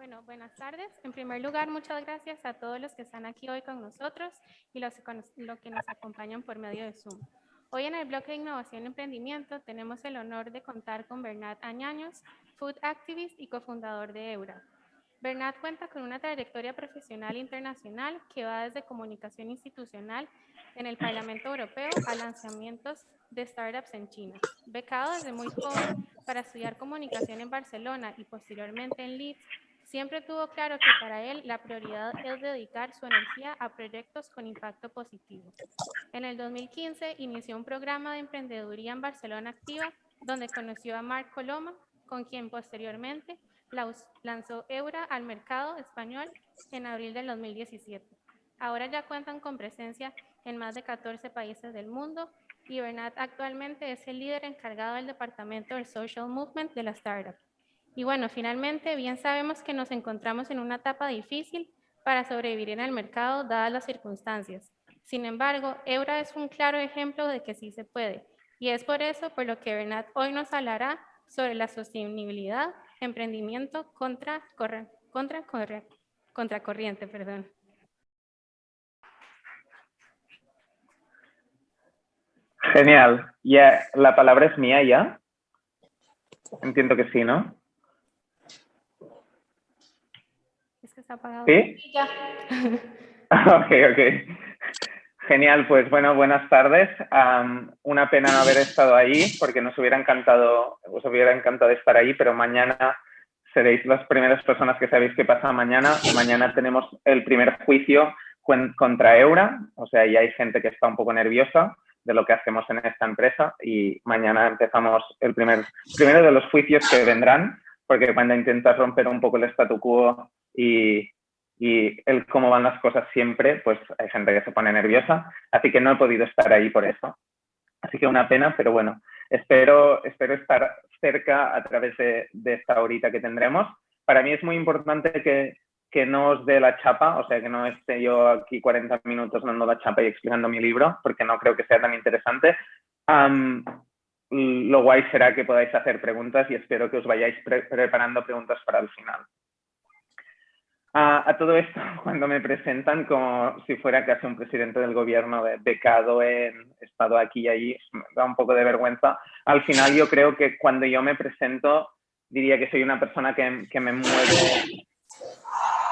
Bueno, buenas tardes. En primer lugar, muchas gracias a todos los que están aquí hoy con nosotros y los que nos acompañan por medio de Zoom. Hoy en el bloque de Innovación y Emprendimiento tenemos el honor de contar con Bernat Añaños, Food Activist y cofundador de Eura. Bernat cuenta con una trayectoria profesional internacional que va desde comunicación institucional en el Parlamento Europeo a lanzamientos de startups en China. Becado desde muy joven para estudiar comunicación en Barcelona y posteriormente en Leeds, siempre tuvo claro que para él la prioridad es dedicar su energía a proyectos con impacto positivo. En el 2015 inició un programa de emprendeduría en Barcelona Activa, donde conoció a Marc Coloma, con quien posteriormente lanzó Eura al mercado español en abril del 2017. Ahora ya cuentan con presencia en más de 14 países del mundo y Bernat actualmente es el líder encargado del departamento del Social Movement de la startup. Y bueno, finalmente, bien sabemos que nos encontramos en una etapa difícil para sobrevivir en el mercado dadas las circunstancias. Sin embargo, Eura es un claro ejemplo de que sí se puede. Y es por eso por lo que Bernat hoy nos hablará sobre la sostenibilidad, emprendimiento contracorriente. Genial. Ya, la palabra es mía ya. Entiendo que sí, ¿no? Es que está apagado. ¿Sí? Ya. Ok. Genial, pues bueno, buenas tardes. Una pena no haber estado ahí porque os hubiera encantado estar ahí, pero mañana seréis las primeras personas que sabéis qué pasa mañana. Mañana tenemos el primer juicio contra Eura, o sea, ya hay gente que está un poco nerviosa de lo que hacemos en esta empresa y mañana empezamos el primero de los juicios que vendrán, porque cuando intentas romper un poco el statu quo y el cómo van las cosas siempre, pues hay gente que se pone nerviosa, así que no he podido estar ahí por eso. Así que una pena, pero bueno, espero estar cerca a través de esta horita que tendremos. Para mí es muy importante que no os dé la chapa, o sea, que no esté yo aquí 40 minutos dando la chapa y explicando mi libro, porque no creo que sea tan interesante. Lo guay será que podáis hacer preguntas y espero que os vayáis preparando preguntas para el final. A todo esto, cuando me presentan como si fuera casi un presidente del gobierno becado en estado aquí y allí, me da un poco de vergüenza. Al final yo creo que cuando yo me presento diría que soy una persona que me mueve.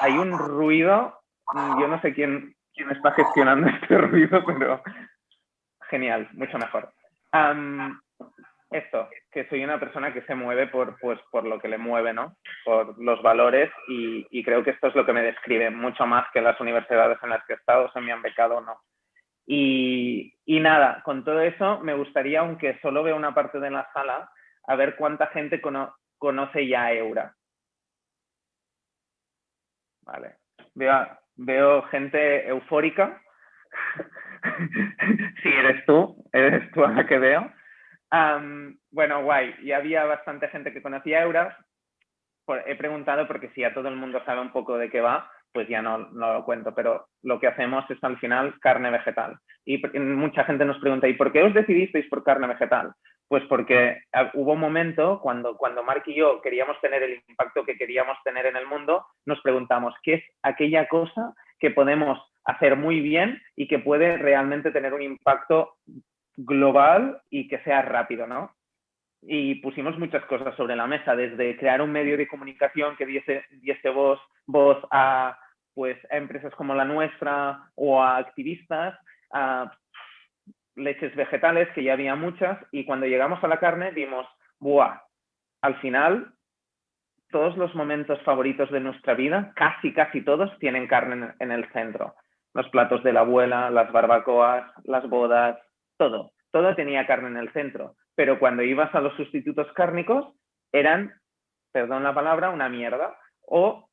Hay un ruido, yo no sé quién está gestionando este ruido, pero genial, mucho mejor. Esto, que soy una persona que se mueve por lo que le mueve, ¿no? Por los valores y creo que esto es lo que me describe mucho más que las universidades en las que he estado, se me han becado o no. Y nada, con todo eso me gustaría, aunque solo veo una parte de la sala, a ver cuánta gente conoce ya Eura. Vale. Veo gente eufórica. Sí, eres tú a la que veo. Bueno, guay. Y había bastante gente que conocía Eura. He preguntado porque si ya todo el mundo sabe un poco de qué va, pues ya no lo cuento. Pero lo que hacemos es al final carne vegetal. Y mucha gente nos pregunta, ¿y por qué os decidisteis por carne vegetal? Pues porque hubo un momento cuando Marc y yo queríamos tener el impacto que queríamos tener en el mundo, nos preguntamos, ¿qué es aquella cosa que podemos hacer muy bien y que puede realmente tener un impacto global y que sea rápido, ¿no? Y pusimos muchas cosas sobre la mesa, desde crear un medio de comunicación que diese voz a empresas como la nuestra o a activistas, a leches vegetales, que ya había muchas, y cuando llegamos a la carne vimos, ¡buah! Al final, todos los momentos favoritos de nuestra vida, casi todos, tienen carne en el centro. Los platos de la abuela, las barbacoas, las bodas, todo tenía carne en el centro. Pero cuando ibas a los sustitutos cárnicos, eran, perdón la palabra, una mierda. O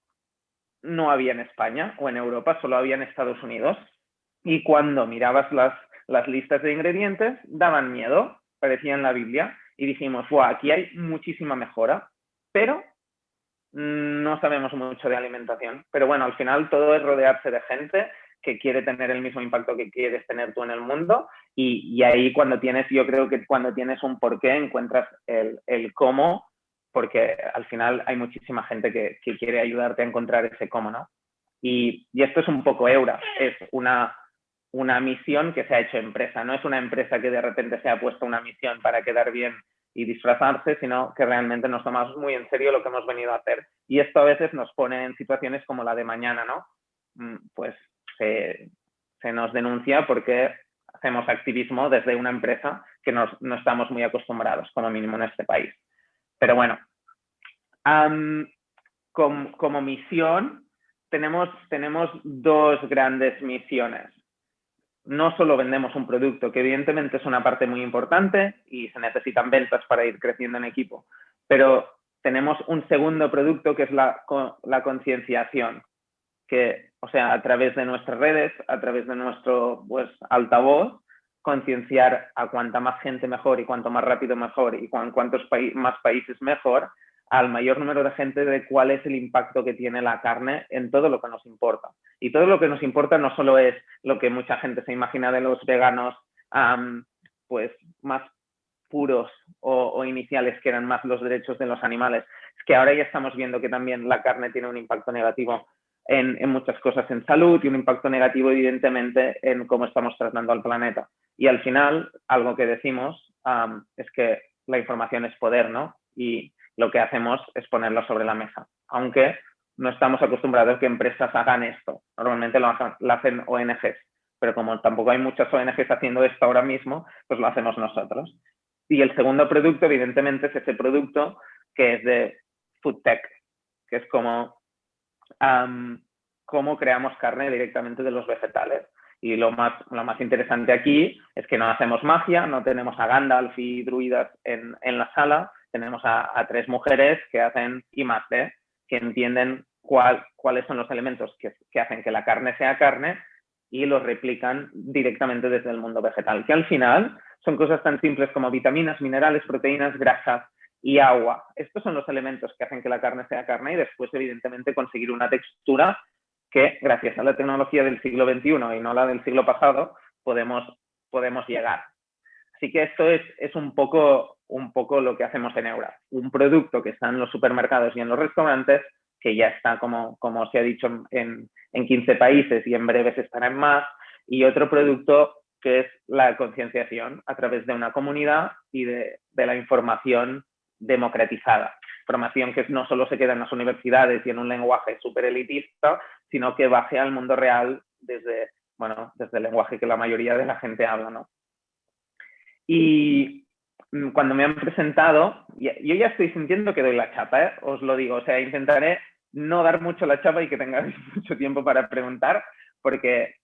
no había en España o en Europa, solo había en Estados Unidos. Y cuando mirabas las listas de ingredientes, daban miedo, parecían la Biblia. Y dijimos, wow, aquí hay muchísima mejora, pero no sabemos mucho de alimentación. Pero bueno, al final todo es rodearse de gente que quiere tener el mismo impacto que quieres tener tú en el mundo y ahí yo creo que cuando tienes un porqué encuentras el cómo porque al final hay muchísima gente que quiere ayudarte a encontrar ese cómo, ¿no? Y esto es un poco Eura, es una misión que se ha hecho empresa, no es una empresa que de repente se ha puesto una misión para quedar bien y disfrazarse, sino que realmente nos tomamos muy en serio lo que hemos venido a hacer. Y esto a veces nos pone en situaciones como la de mañana, ¿no? Pues se nos denuncia porque hacemos activismo desde una empresa que no estamos muy acostumbrados, como mínimo en este país. Pero bueno, como misión tenemos dos grandes misiones. No solo vendemos un producto, que evidentemente es una parte muy importante y se necesitan ventas para ir creciendo en equipo, pero tenemos un segundo producto que es la concienciación, que, o sea, a través de nuestras redes, a través de nuestro altavoz, concienciar a cuanta más gente mejor y cuanto más rápido mejor y cuantos más países mejor, al mayor número de gente de cuál es el impacto que tiene la carne en todo lo que nos importa. Y todo lo que nos importa no solo es lo que mucha gente se imagina de los veganos, pues más puros o iniciales, que eran más los derechos de los animales. Es que ahora ya estamos viendo que también la carne tiene un impacto negativo en muchas cosas en salud y un impacto negativo, evidentemente, en cómo estamos tratando al planeta. Y al final, algo que decimos es que la información es poder, ¿no? Y lo que hacemos es ponerlo sobre la mesa, aunque no estamos acostumbrados a que empresas hagan esto. Normalmente lo hacen ONGs, pero como tampoco hay muchas ONGs haciendo esto ahora mismo, pues lo hacemos nosotros. Y el segundo producto, evidentemente, es ese producto que es de Food Tech, que es como cómo creamos carne directamente de los vegetales. Y lo más interesante aquí es que no hacemos magia, no tenemos a Gandalf y druidas en la sala, tenemos a tres mujeres que hacen I+D, que entienden cuáles son los elementos que hacen que la carne sea carne y los replican directamente desde el mundo vegetal, que al final son cosas tan simples como vitaminas, minerales, proteínas, grasas y agua. Estos son los elementos que hacen que la carne sea carne y después, evidentemente, conseguir una textura que, gracias a la tecnología del siglo XXI y no la del siglo pasado, podemos llegar. Así que esto es un poco lo que hacemos en Eura. Un producto que está en los supermercados y en los restaurantes, que ya está, como se ha dicho, en 15 países y en breves estará en más, y otro producto que es la concienciación a través de una comunidad y de la información democratizada. Información que no solo se queda en las universidades y en un lenguaje súper elitista, sino que baje al mundo real desde el lenguaje que la mayoría de la gente habla, ¿no? Y cuando me han presentado, yo ya estoy sintiendo que doy la chapa, os lo digo. O sea, intentaré no dar mucho la chapa y que tengáis mucho tiempo para preguntar, porque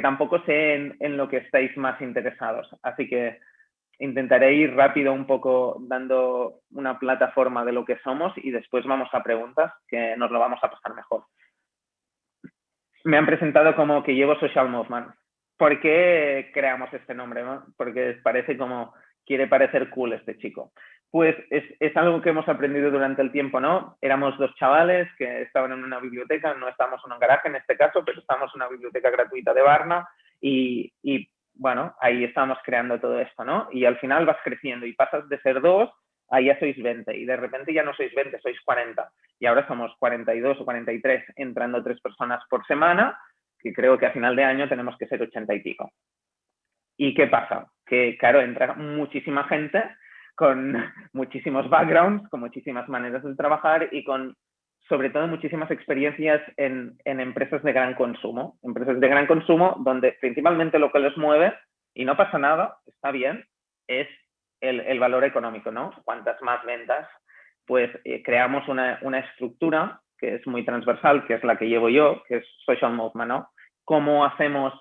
tampoco sé en lo que estáis más interesados. Así que intentaré ir rápido un poco dando una plataforma de lo que somos y después vamos a preguntas, que nos lo vamos a pasar mejor. Me han presentado como que llevo Social Movement. ¿Por qué creamos este nombre, no? Porque quiere parecer cool este chico. Pues es algo que hemos aprendido durante el tiempo, ¿no? Éramos dos chavales que estaban en una biblioteca, no estábamos en un garaje en este caso, pero estábamos en una biblioteca gratuita de Varna y bueno, ahí estábamos creando todo esto, ¿no? Y al final vas creciendo y pasas de ser 2 a ya sois 20 y de repente ya no sois 20, sois 40 y ahora somos 42 o 43, entrando 3 personas por semana, que creo que a final de año tenemos que ser 80 y pico. ¿Y qué pasa? Que, claro, entra muchísima gente con muchísimos backgrounds, con muchísimas maneras de trabajar y con, sobre todo, muchísimas experiencias en empresas de gran consumo. Empresas de gran consumo donde principalmente lo que les mueve, y no pasa nada, está bien, es el valor económico, ¿no? Cuantas más ventas, pues creamos una estructura que es muy transversal, que es la que llevo yo, que es Social Movement, ¿no? ¿Cómo hacemos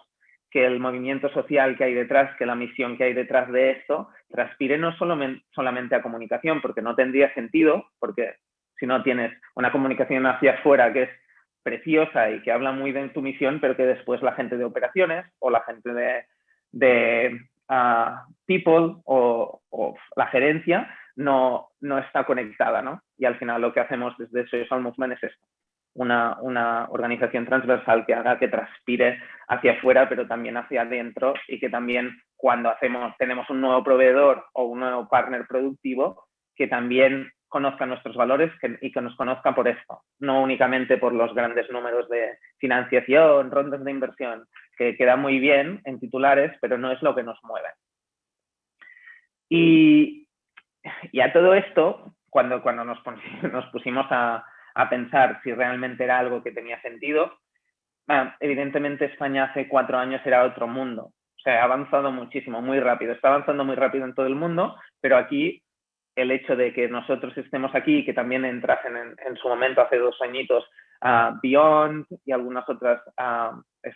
que el movimiento social que hay detrás, que la misión que hay detrás de esto, transpire no solamente a comunicación, porque no tendría sentido, porque si no tienes una comunicación hacia afuera que es preciosa y que habla muy de tu misión, pero que después la gente de operaciones o la gente de people o la gerencia no está conectada, ¿no? Y al final lo que hacemos desde Social Movement es esto. Una organización transversal que haga que transpire hacia afuera, pero también hacia adentro, y que también cuando tenemos un nuevo proveedor o un nuevo partner productivo, que también conozca nuestros valores y que nos conozca por esto, no únicamente por los grandes números de financiación, rondas de inversión, que queda muy bien en titulares, pero no es lo que nos mueve. Y a todo esto, cuando nos pusimos a pensar si realmente era algo que tenía sentido, evidentemente España hace 4 años era otro mundo. O sea, ha avanzado muchísimo, muy rápido. Está avanzando muy rápido en todo el mundo, pero aquí el hecho de que nosotros estemos aquí y que también entrasen en su momento, hace 2 añitos, Beyond y algunas otras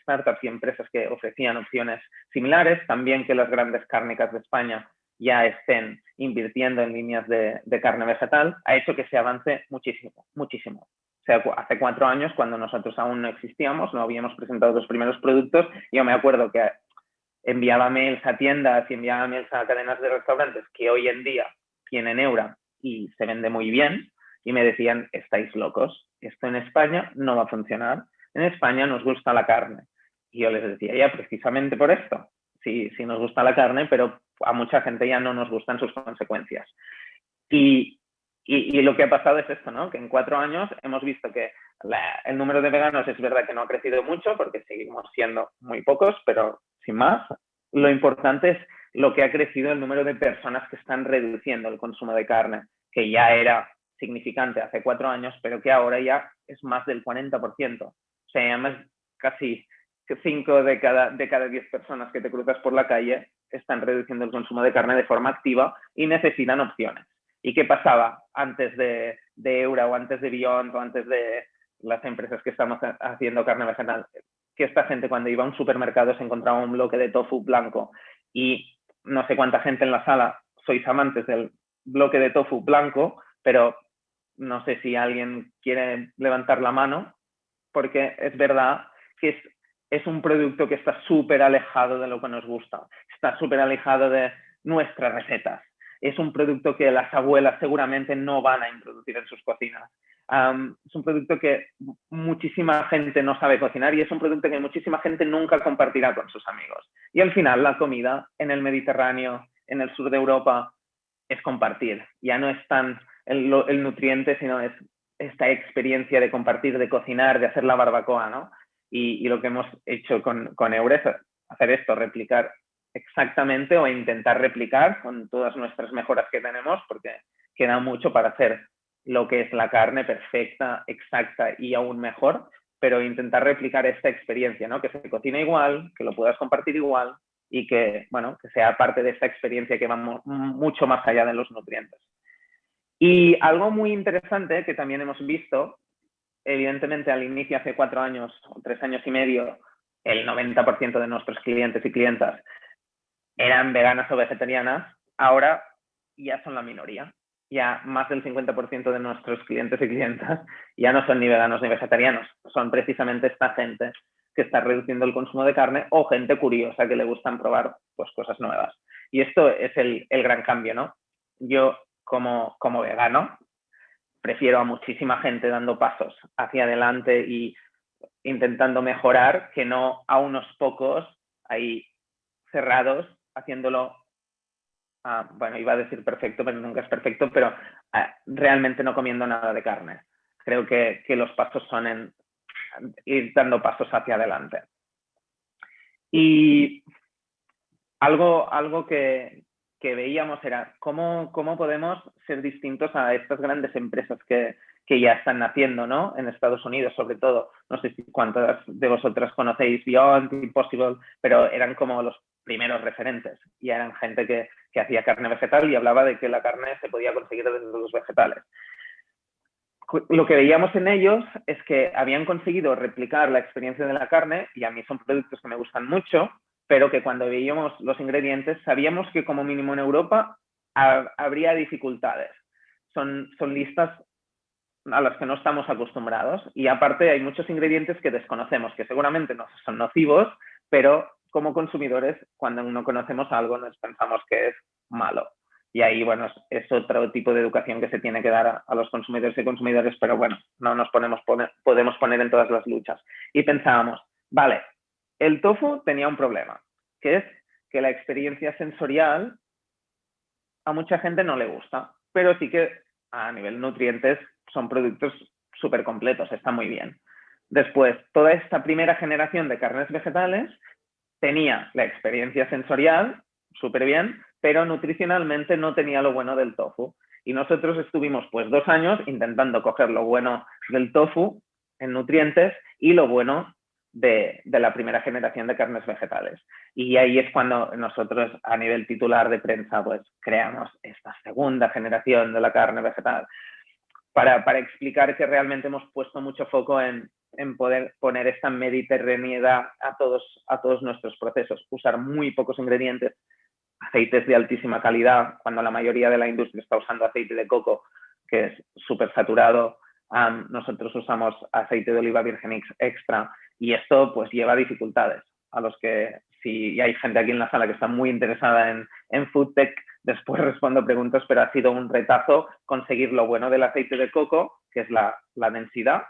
startups y empresas que ofrecían opciones similares, también que las grandes cárnicas de España ya estén invirtiendo en líneas de carne vegetal, ha hecho que se avance muchísimo, muchísimo. O sea, hace 4 años, cuando nosotros aún no existíamos, no habíamos presentado los primeros productos, yo me acuerdo que enviaba mails a tiendas y enviaba mails a cadenas de restaurantes que hoy en día tienen Eura y se vende muy bien, y me decían, estáis locos, esto en España no va a funcionar, en España nos gusta la carne. Y yo les decía, ya, precisamente por esto, sí nos gusta la carne, pero a mucha gente ya no nos gustan sus consecuencias. Y lo que ha pasado es esto, ¿no? Que en 4 años hemos visto que el número de veganos es verdad que no ha crecido mucho porque seguimos siendo muy pocos, pero sin más, lo importante es lo que ha crecido el número de personas que están reduciendo el consumo de carne, que ya era significante hace 4 años, pero que ahora ya es más del 40%. O sea, ya más casi 5 de cada 10 personas que te cruzas por la calle están reduciendo el consumo de carne de forma activa y necesitan opciones. ¿Y qué pasaba antes de Eura o antes de Beyond o antes de las empresas que estamos haciendo carne vegetal? Que esta gente cuando iba a un supermercado se encontraba un bloque de tofu blanco y no sé cuánta gente en la sala sois amantes del bloque de tofu blanco, pero no sé si alguien quiere levantar la mano, porque es verdad que es un producto que está súper alejado de lo que nos gusta, está súper alejado de nuestras recetas. Es un producto que las abuelas seguramente no van a introducir en sus cocinas. Es un producto que muchísima gente no sabe cocinar y es un producto que muchísima gente nunca compartirá con sus amigos. Y al final la comida en el Mediterráneo, en el sur de Europa, es compartir. Ya no es tan el nutriente, sino es esta experiencia de compartir, de cocinar, de hacer la barbacoa, ¿no? Y lo que hemos hecho con Eura es hacer esto, replicar exactamente o intentar replicar con todas nuestras mejoras que tenemos, porque queda mucho para hacer lo que es la carne perfecta, exacta y aún mejor, pero intentar replicar esta experiencia, ¿no? Que se cocina igual, que lo puedas compartir igual y que, bueno, que sea parte de esta experiencia que va mucho más allá de los nutrientes. Y algo muy interesante que también hemos visto, evidentemente al inicio, hace 4 años o 3 años y medio, el 90% de nuestros clientes y clientas eran veganas o vegetarianas, ahora ya son la minoría. Ya más del 50% de nuestros clientes y clientas ya no son ni veganos ni vegetarianos, son precisamente esta gente que está reduciendo el consumo de carne o gente curiosa que le gustan probar pues, cosas nuevas. Y esto es el gran cambio, ¿no? Yo, como vegano, prefiero a muchísima gente dando pasos hacia adelante y intentando mejorar que no a unos pocos ahí cerrados haciéndolo, bueno, iba a decir perfecto, pero nunca es perfecto, pero realmente no comiendo nada de carne. Creo que los pasos son en ir dando pasos hacia adelante. Y algo que veíamos era cómo podemos ser distintos a estas grandes empresas que ya están naciendo, ¿no? En Estados Unidos, sobre todo. No sé si cuántas de vosotras conocéis Beyond, Impossible, pero eran como los primeros referentes. Y eran gente que hacía carne vegetal y hablaba de que la carne se podía conseguir desde los vegetales. Lo que veíamos en ellos es que habían conseguido replicar la experiencia de la carne, y a mí son productos que me gustan mucho, pero que cuando veíamos los ingredientes sabíamos que como mínimo en Europa habría dificultades. Son listas a las que no estamos acostumbrados y aparte hay muchos ingredientes que desconocemos, que seguramente no son nocivos, pero como consumidores cuando no conocemos algo nos pensamos que es malo. Y ahí, bueno, es otro tipo de educación que se tiene que dar a los consumidores y consumidores, pero bueno, no nos podemos poner en todas las luchas. Y pensábamos, vale, el tofu tenía un problema, que es que la experiencia sensorial a mucha gente no le gusta, pero sí que a nivel nutrientes son productos súper completos, está muy bien. Después, toda esta primera generación de carnes vegetales tenía la experiencia sensorial, súper bien, pero nutricionalmente no tenía lo bueno del tofu. Y nosotros estuvimos pues 2 años intentando coger lo bueno del tofu en nutrientes y lo bueno de la primera generación de carnes vegetales. Y ahí es cuando nosotros a nivel titular de prensa pues creamos esta segunda generación de la carne vegetal para explicar que realmente hemos puesto mucho foco en poder poner esta mediterraneidad a todos nuestros procesos, usar muy pocos ingredientes, aceites de altísima calidad, cuando la mayoría de la industria está usando aceite de coco, que es súper saturado. Nosotros usamos aceite de oliva virgen extra y esto pues lleva dificultades a los que, si hay gente aquí en la sala que está muy interesada en food tech, después respondo preguntas, pero ha sido un retazo conseguir lo bueno del aceite de coco, que es la densidad,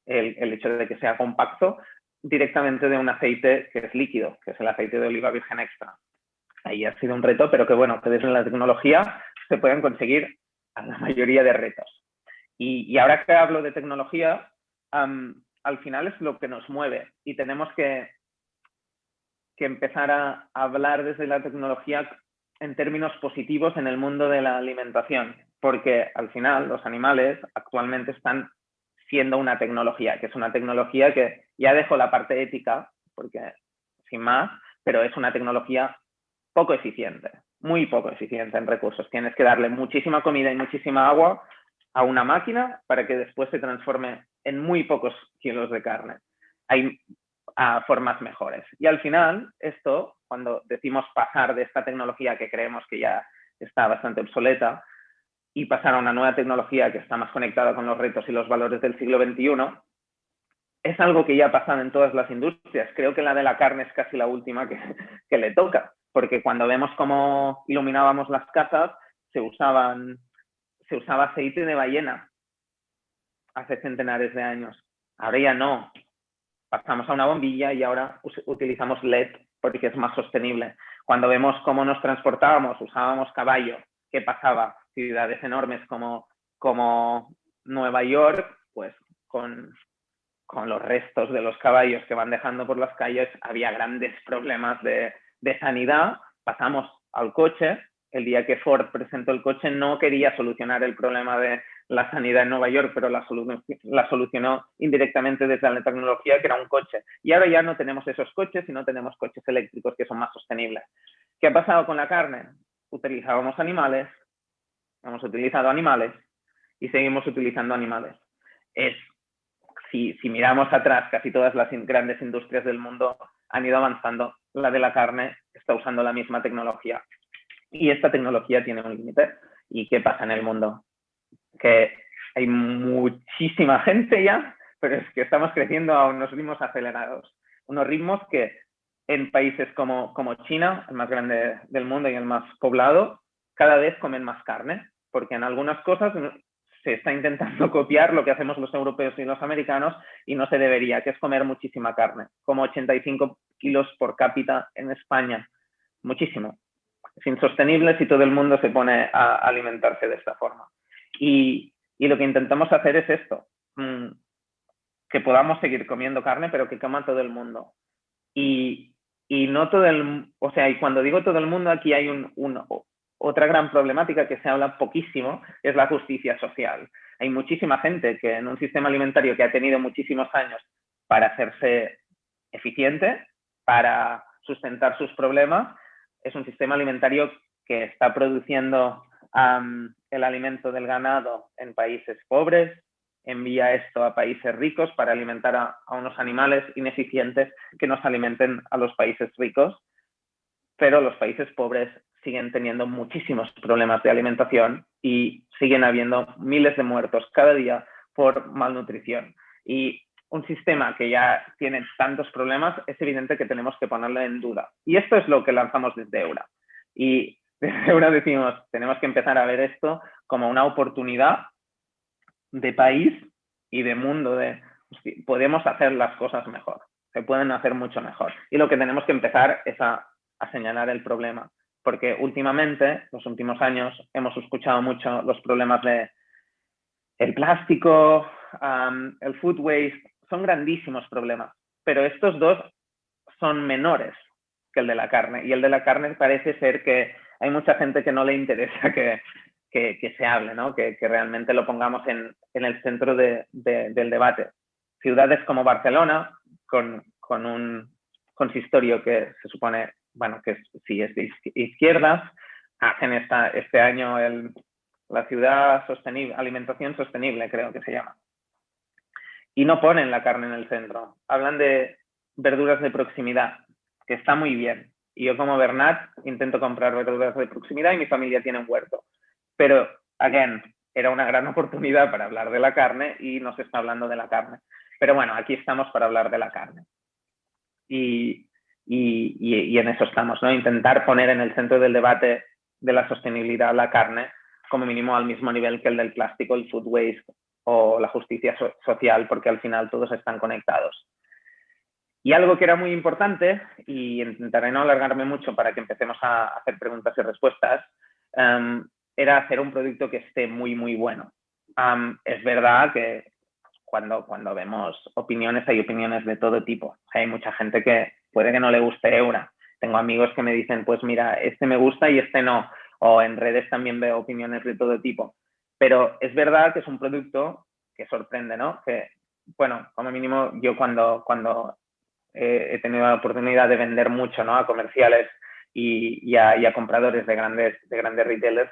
el hecho de que sea compacto, directamente de un aceite que es líquido, que es el aceite de oliva virgen extra. Ahí ha sido un reto, pero que bueno, que desde la tecnología se pueden conseguir a la mayoría de retos. Y ahora que hablo de tecnología, al final es lo que nos mueve y tenemos que empezar a hablar desde la tecnología en términos positivos en el mundo de la alimentación, porque al final los animales actualmente están siendo una tecnología, que es una tecnología que ya dejo la parte ética, porque sin más, pero es una tecnología poco eficiente, muy poco eficiente en recursos. Tienes que darle muchísima comida y muchísima agua a una máquina para que después se transforme en muy pocos kilos de carne. Hay formas mejores. Y al final, esto, cuando decimos pasar de esta tecnología que creemos que ya está bastante obsoleta y pasar a una nueva tecnología que está más conectada con los retos y los valores del siglo XXI, es algo que ya ha pasado en todas las industrias. Creo que la de la carne es casi la última que le toca, porque cuando vemos cómo iluminábamos las casas, se usaba aceite de ballena hace centenares de años. Ahora ya no. Pasamos a una bombilla y ahora utilizamos LED porque es más sostenible. Cuando vemos cómo nos transportábamos, usábamos caballo. ¿Qué pasaba? Ciudades enormes como Nueva York, pues con los restos de los caballos que van dejando por las calles, había grandes problemas de sanidad. Pasamos al coche. El día que Ford presentó el coche no quería solucionar el problema de la sanidad en Nueva York, pero la solucionó indirectamente desde la tecnología, que era un coche. Y ahora ya no tenemos esos coches, sino tenemos coches eléctricos que son más sostenibles. ¿Qué ha pasado con la carne? Utilizábamos animales, hemos utilizado animales y seguimos utilizando animales. Si miramos atrás, casi todas las grandes industrias del mundo han ido avanzando. La de la carne está usando la misma tecnología. Y esta tecnología tiene un límite. ¿Y qué pasa en el mundo? Que hay muchísima gente ya, pero es que estamos creciendo a unos ritmos acelerados. Unos ritmos que en países como China, el más grande del mundo y el más poblado, cada vez comen más carne, porque en algunas cosas se está intentando copiar lo que hacemos los europeos y los americanos y no se debería, que es comer muchísima carne, como 85 kilos por cápita en España. Muchísimo. Es insostenible si todo el mundo se pone a alimentarse de esta forma. Y lo que intentamos hacer es esto, que podamos seguir comiendo carne, pero que coma todo el mundo. Y no todo o sea, y cuando digo todo el mundo, aquí hay otra gran problemática que se habla poquísimo, es la justicia social. Hay muchísima gente que en un sistema alimentario que ha tenido muchísimos años para hacerse eficiente, para sustentar sus problemas, es un sistema alimentario que está produciendo el alimento del ganado en países pobres, envía esto a países ricos para alimentar a unos animales ineficientes que nos alimenten a los países ricos, pero los países pobres siguen teniendo muchísimos problemas de alimentación y siguen habiendo miles de muertos cada día por malnutrición. Y un sistema que ya tiene tantos problemas, es evidente que tenemos que ponerlo en duda. Y esto es lo que lanzamos desde Eura. Y desde Eura decimos, tenemos que empezar a ver esto como una oportunidad de país y de mundo, podemos hacer las cosas mejor, se pueden hacer mucho mejor. Y lo que tenemos que empezar es a señalar el problema, porque últimamente, los últimos años, hemos escuchado mucho los problemas de El plástico, el food waste, son grandísimos problemas, pero estos dos son menores que el de la carne. Y el de la carne parece ser que hay mucha gente que no le interesa que se hable, ¿no? Que realmente lo pongamos en el centro del debate. Ciudades como Barcelona, con un consistorio que se supone, bueno, que sí es de izquierdas, hacen este año la ciudad sostenible, alimentación sostenible, creo que se llama. Y no ponen la carne en el centro. Hablan de verduras de proximidad, que está muy bien. Y yo como Bernat intento comprar verduras de proximidad y mi familia tiene un huerto. Pero, again, era una gran oportunidad para hablar de la carne y no se está hablando de la carne. Pero bueno, aquí estamos para hablar de la carne. Y en eso estamos, ¿no? Intentar poner en el centro del debate de la sostenibilidad la carne, como mínimo al mismo nivel que el del plástico, el food waste o la justicia social, porque al final todos están conectados. Y algo que era muy importante, y intentaré no alargarme mucho para que empecemos a hacer preguntas y respuestas, era hacer un producto que esté muy, muy bueno. Es verdad que cuando vemos opiniones, hay opiniones de todo tipo. Hay mucha gente que puede que no le guste Eura. Tengo amigos que me dicen, pues mira, este me gusta y este no. O en redes también veo opiniones de todo tipo. Pero es verdad que es un producto que sorprende, ¿no? Que, bueno, como mínimo yo cuando he tenido la oportunidad de vender mucho, ¿no? A comerciales y a compradores de grandes retailers,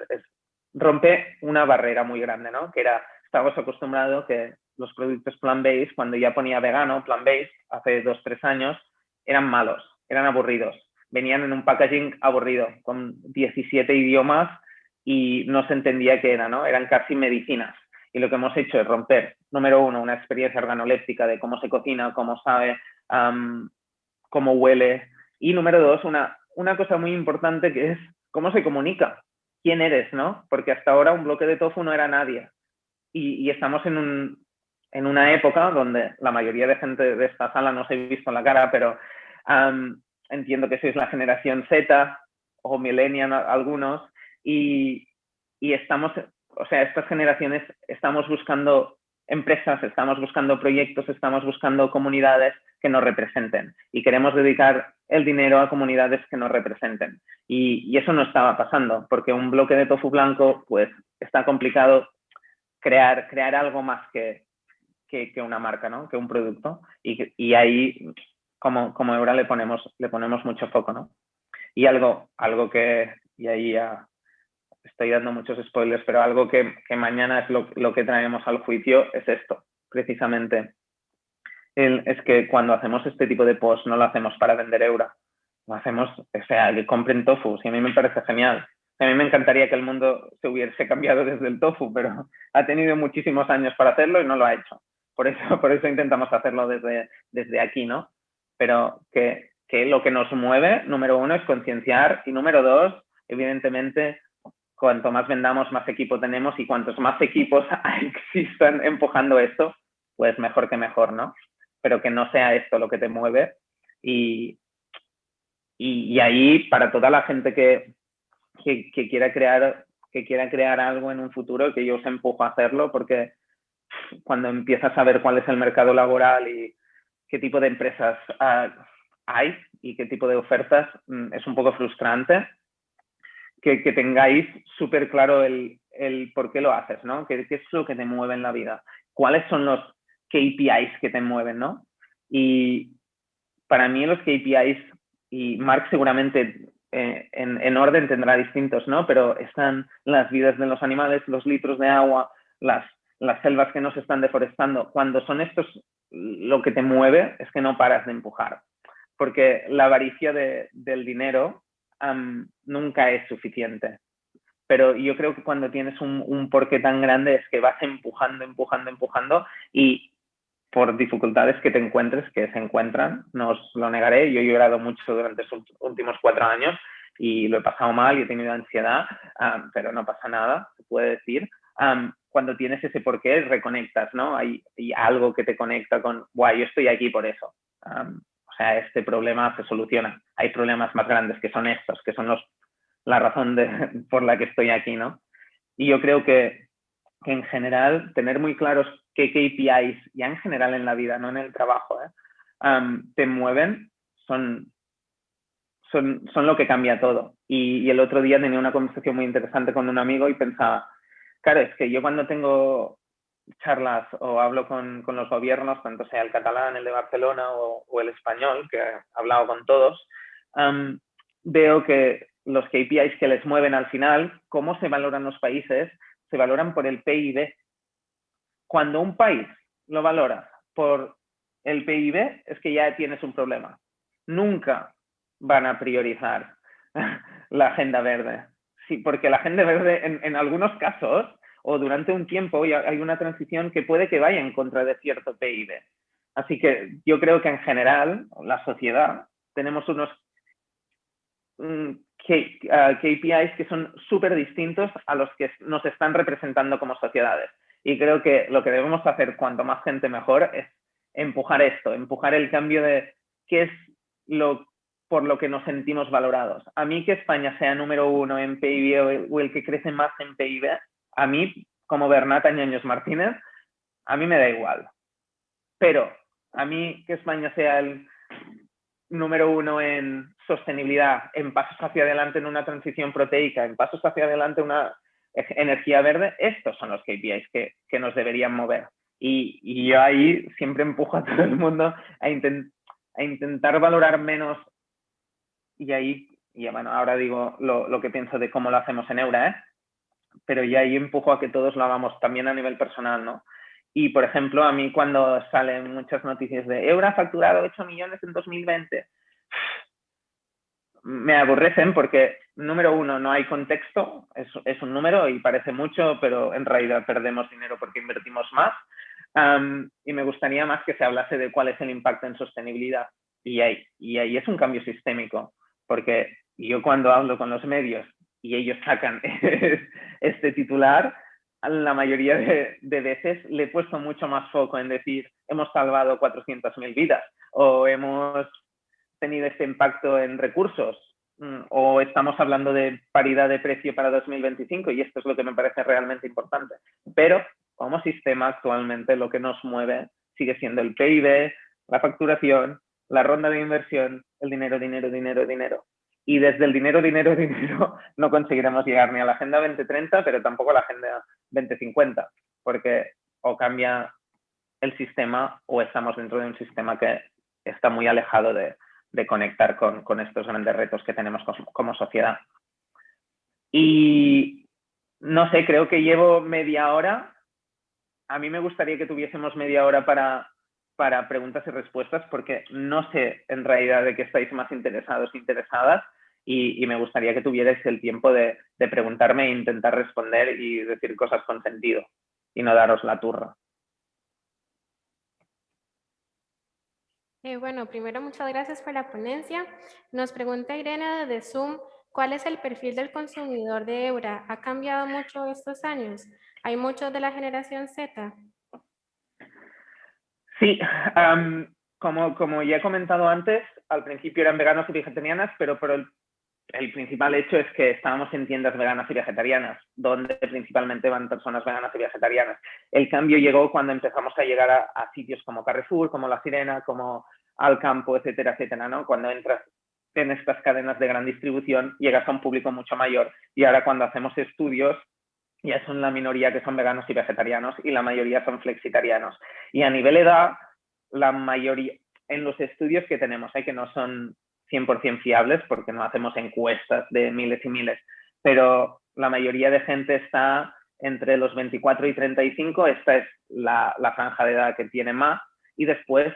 rompe una barrera muy grande, ¿no? Que era, estábamos acostumbrados que los productos plant-based, cuando ya ponía vegano, plant-based, hace 2-3 años, eran malos, eran aburridos. Venían en un packaging aburrido, con 17 idiomas y no se entendía qué era, ¿no? Eran casi medicinas. Y lo que hemos hecho es romper, número uno, una experiencia organoléptica de cómo se cocina, cómo sabe, cómo huele. Y número dos, una cosa muy importante que es cómo se comunica. ¿Quién eres, no? Porque hasta ahora un bloque de tofu no era nadie. Y estamos en una época donde la mayoría de gente de esta sala no os he visto en la cara, pero entiendo que sois la generación Z o millennial algunos, y estamos, o sea, estas generaciones estamos buscando empresas, estamos buscando proyectos, estamos buscando comunidades que nos representen y queremos dedicar el dinero a comunidades que nos representen. Y eso no estaba pasando, porque un bloque de tofu blanco, pues está complicado crear algo más que una marca, ¿no? Que un producto. Y ahí, como Eura, le ponemos mucho foco, ¿no? Y algo que, y ahí ya estoy dando muchos spoilers, pero algo que mañana es lo que traemos al juicio es esto, precisamente. Es que cuando hacemos este tipo de post no lo hacemos para vender Eura, lo hacemos, o sea, que compren tofu, y a mí me parece genial. A mí me encantaría que el mundo se hubiese cambiado desde el tofu, pero ha tenido muchísimos años para hacerlo y no lo ha hecho. Por eso intentamos hacerlo desde aquí, ¿no? Pero que lo que nos mueve, número uno, es concienciar y número dos, evidentemente, cuanto más vendamos, más equipo tenemos y cuantos más equipos existan empujando esto, pues mejor que mejor, ¿no? Pero que no sea esto lo que te mueve. Y ahí, para toda la gente que quiera crear algo en un futuro, que yo os empujo a hacerlo, porque cuando empiezas a ver cuál es el mercado laboral y qué tipo de empresas hay y qué tipo de ofertas, es un poco frustrante que tengáis súper claro el por qué lo haces, ¿no? ¿Qué es lo que te mueve en la vida? ¿Cuáles son los KPIs que te mueven, no? Y para mí los KPIs, y Mark seguramente en orden tendrá distintos, ¿no? Pero están las vidas de los animales, los litros de agua, las selvas que no se están deforestando. Cuando son estos lo que te mueve, es que no paras de empujar. Porque la avaricia del dinero nunca es suficiente. Pero yo creo que cuando tienes un porqué tan grande es que vas empujando y por dificultades que te encuentres, que se encuentran, no os lo negaré, yo he llorado mucho durante estos últimos 4 años y lo he pasado mal y he tenido ansiedad, pero no pasa nada, se puede decir. Cuando tienes ese porqué, reconectas, ¿no? Hay algo que te conecta con, guay, yo estoy aquí por eso. O sea, este problema se soluciona. Hay problemas más grandes que son estos, que son la razón por la que estoy aquí, ¿no? Y yo creo que que en general tener muy claros qué KPIs, ya en general en la vida, no en el trabajo, te mueven, son lo que cambia todo. Y el otro día tenía una conversación muy interesante con un amigo y pensaba, claro, es que yo cuando tengo charlas o hablo con los gobiernos, tanto sea el catalán, el de Barcelona o el español, que he hablado con todos, veo que los KPIs que les mueven al final, cómo se valoran los países, se valoran por el PIB. Cuando un país lo valora por el PIB, es que ya tienes un problema. Nunca van a priorizar la agenda verde. Sí, porque la agenda verde en algunos casos o durante un tiempo hay una transición que puede que vaya en contra de cierto PIB. Así que yo creo que en general la sociedad tenemos unos KPIs que son súper distintos a los que nos están representando como sociedades. Y creo que lo que debemos hacer cuanto más gente mejor es empujar esto, empujar el cambio de qué es por lo que nos sentimos valorados. A mí que España sea número 1 en PIB o el que crece más en PIB, a mí, como Bernat Añaños Martínez, a mí me da igual. Pero a mí que España sea el número 1 en sostenibilidad, en pasos hacia adelante en una transición proteica, en pasos hacia adelante en una energía verde, estos son los KPIs que nos deberían mover. Y yo ahí siempre empujo a todo el mundo a intentar valorar menos. Y ahí, y bueno, ahora digo lo que pienso de cómo lo hacemos en Eura, pero ya ahí empujo a que todos lo hagamos también a nivel personal, ¿no? Y, por ejemplo, a mí cuando salen muchas noticias de Eura ha facturado 8 millones en 2020, me aborrecen porque, número uno, no hay contexto, es un número y parece mucho, pero en realidad perdemos dinero porque invertimos más. Y me gustaría más que se hablase de cuál es el impacto en sostenibilidad. Y ahí es un cambio sistémico, porque yo cuando hablo con los medios y ellos sacan este titular, la mayoría de veces le he puesto mucho más foco en decir hemos salvado 400.000 vidas o hemos tenido este impacto en recursos o estamos hablando de paridad de precio para 2025 y esto es lo que me parece realmente importante. Pero como sistema actualmente lo que nos mueve sigue siendo el PIB, la facturación, la ronda de inversión, el dinero, dinero, dinero, dinero. Y desde el dinero, dinero, dinero no conseguiremos llegar ni a la Agenda 2030, pero tampoco a la Agenda 2050, porque o cambia el sistema o estamos dentro de un sistema que está muy alejado de conectar con estos grandes retos que tenemos como sociedad. Y no sé, creo que llevo media hora. A mí me gustaría que tuviésemos media hora para preguntas y respuestas porque no sé en realidad de qué estáis más interesados e interesadas y me gustaría que tuvierais el tiempo de preguntarme e intentar responder y decir cosas con sentido y no daros la turra. Bueno, primero muchas gracias por la ponencia. Nos pregunta Irene de Zoom, ¿cuál es el perfil del consumidor de Eura? ¿Ha cambiado mucho estos años? ¿Hay muchos de la generación Z? Sí, como ya he comentado antes, al principio eran veganos y vegetarianas, pero el principal hecho es que estábamos en tiendas veganas y vegetarianas, donde principalmente van personas veganas y vegetarianas. El cambio llegó cuando empezamos a llegar a sitios como Carrefour, como La Sirena, como Alcampo, etcétera, etcétera, ¿no? Cuando entras en estas cadenas de gran distribución, llegas a un público mucho mayor. Y ahora cuando hacemos estudios, ya son la minoría que son veganos y vegetarianos y la mayoría son flexitarianos. Y a nivel edad, la mayoría, en los estudios que tenemos, que no son 100% fiables porque no hacemos encuestas de miles y miles, pero la mayoría de gente está entre los 24 y 35, esta es la franja de edad que tiene más, y después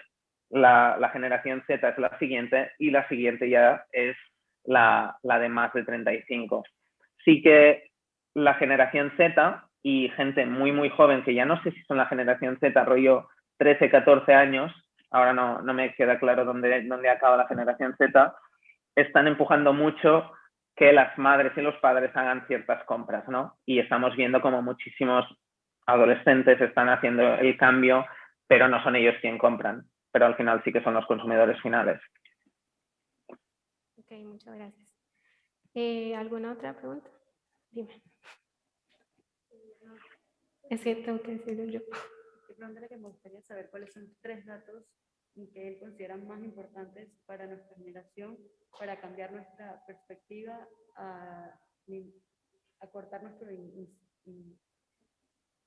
la generación Z es la siguiente y la siguiente ya es la de más de 35. Sí que la generación Z y gente muy, muy joven, que ya no sé si son la generación Z, rollo 13, 14 años, ahora no me queda claro dónde acaba la generación Z, están empujando mucho que las madres y los padres hagan ciertas compras, ¿no? Y estamos viendo como muchísimos adolescentes están haciendo el cambio, pero no son ellos quienes compran, pero al final sí que son los consumidores finales. Ok, muchas gracias. ¿Alguna otra pregunta? Dime. Es que tengo que decirlo yo. De pronto, que me gustaría saber cuáles son 3 datos que él considera más importantes para nuestra generación, para cambiar nuestra perspectiva, a cortar nuestro